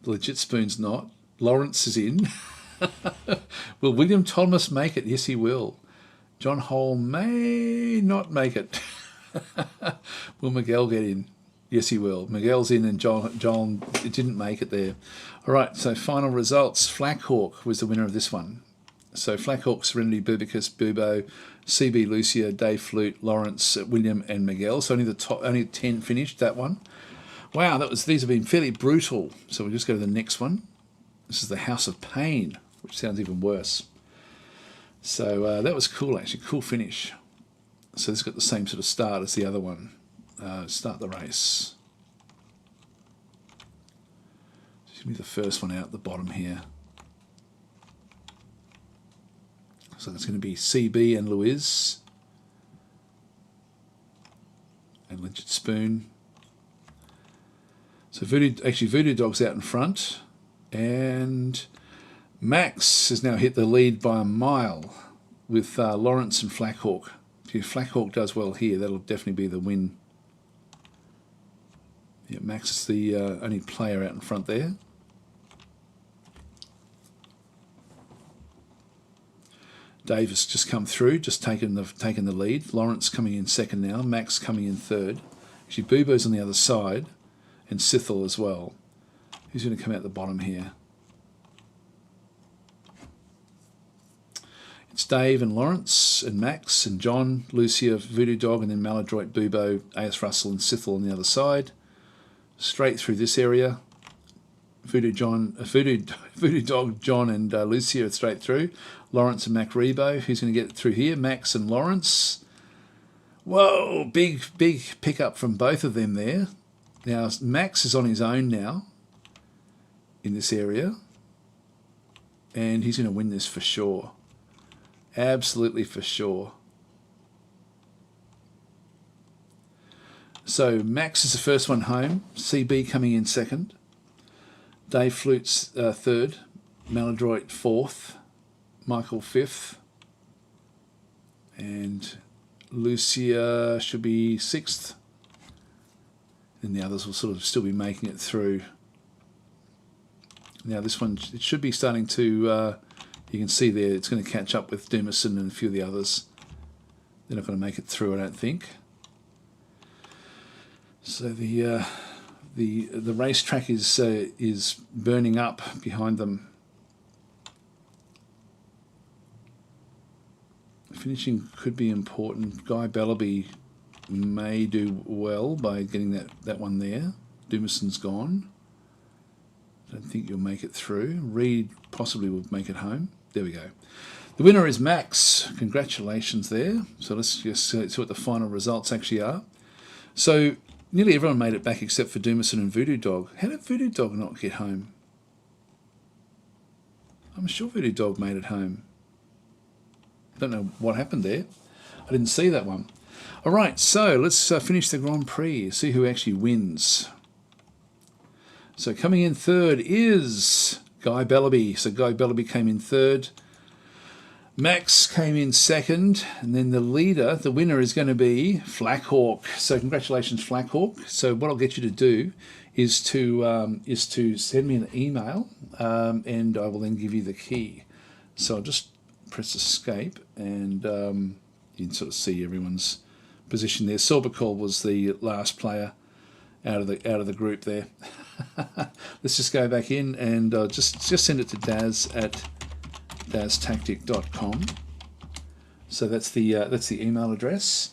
Legit Spoon's not. Lawrence is in. Will William Thomas make it? Yes, he will. John Hole may not make it. Will Miguel get in? Yes, he will. Miguel's in and John didn't make it there. All right, so final results. Flackhawk was the winner of this one. So Flackhawk, Serenity, Bubicus, Bubo, CB, Lucia, Dave Flute, Lawrence, William and Miguel. So only 10 finished that one. Wow, these have been fairly brutal. So we'll just go to the next one. This is the House of Pain, which sounds even worse. So that was cool, actually. Cool finish. So this got the same sort of start as the other one. Start the race. Give me the first one out at the bottom here. So it's going to be CB and Luiz. And Legit Spoon. So Voodoo Dog's out in front. And Max has now hit the lead by a mile with Lawrence and Flackhawk. If Flackhawk does well here, that'll definitely be the win. Yeah, Max is the only player out in front there. Dave has just come through, just taken the lead. Lawrence coming in second now. Max coming in third. Actually, Bubo's on the other side, and Sithel as well. Who's going to come out the bottom here? It's Dave and Lawrence and Max and John, Lucia, Voodoo Dog, and then Maladroit, Bubo, A.S. Russell, and Sithel on the other side. Straight through this area. Voodoo Dog, John, and Lucia are straight through. Lawrence and Mac Rebo. Who's going to get through here? Max and Lawrence. Whoa, big pickup from both of them there. Now, Max is on his own now in this area. And he's going to win this for sure. Absolutely for sure. So Max is the first one home. CB coming in second. Dave Flute's third. Maladroit fourth. Michael fifth. And Lucia should be sixth. And the others will sort of still be making it through. Now this one, it should be starting to, you can see there, it's going to catch up with Dumison and a few of the others. They're not going to make it through, I don't think. So the racetrack is burning up behind them. Finishing could be important. Guy Bellaby may do well by getting that one there. Dumason's gone. Don't think you'll make it through. Reed possibly will make it home. There we go. The winner is Max. Congratulations there. So let's just see what the final results actually are. So nearly everyone made it back except for Dumason and Voodoo Dog. How did Voodoo Dog not get home? I'm sure Voodoo Dog made it home. Don't know what happened there. I didn't see that one. All right, so let's finish the Grand Prix, see who actually wins. So coming in third is Guy Bellaby. So Guy Bellaby came in third. Max came in second, and then the leader, the winner, is going to be Flackhawk. So congratulations, Flackhawk. So what I'll get you to do is to send me an email, and I will then give you the key. So I'll just press escape, and you can sort of see everyone's position there. Silvercall was the last player out of the group there. Let's just go back in and just send it to Daz at daztactic.com. So that's the email address,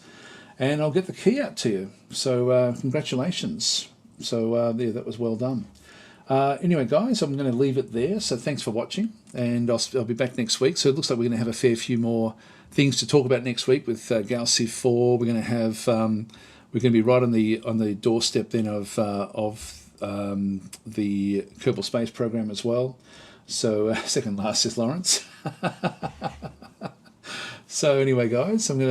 and I'll get the key out to you. So congratulations. So yeah, that was well done. Anyway, guys, I'm going to leave it there. So thanks for watching, and I'll be back next week. So it looks like we're going to have a fair few more things to talk about next week with Gal Civ 4. We're going to have we're going to be right on the doorstep then of the Kerbal Space Program as well. So second last is Lawrence. So anyway, guys, I'm going to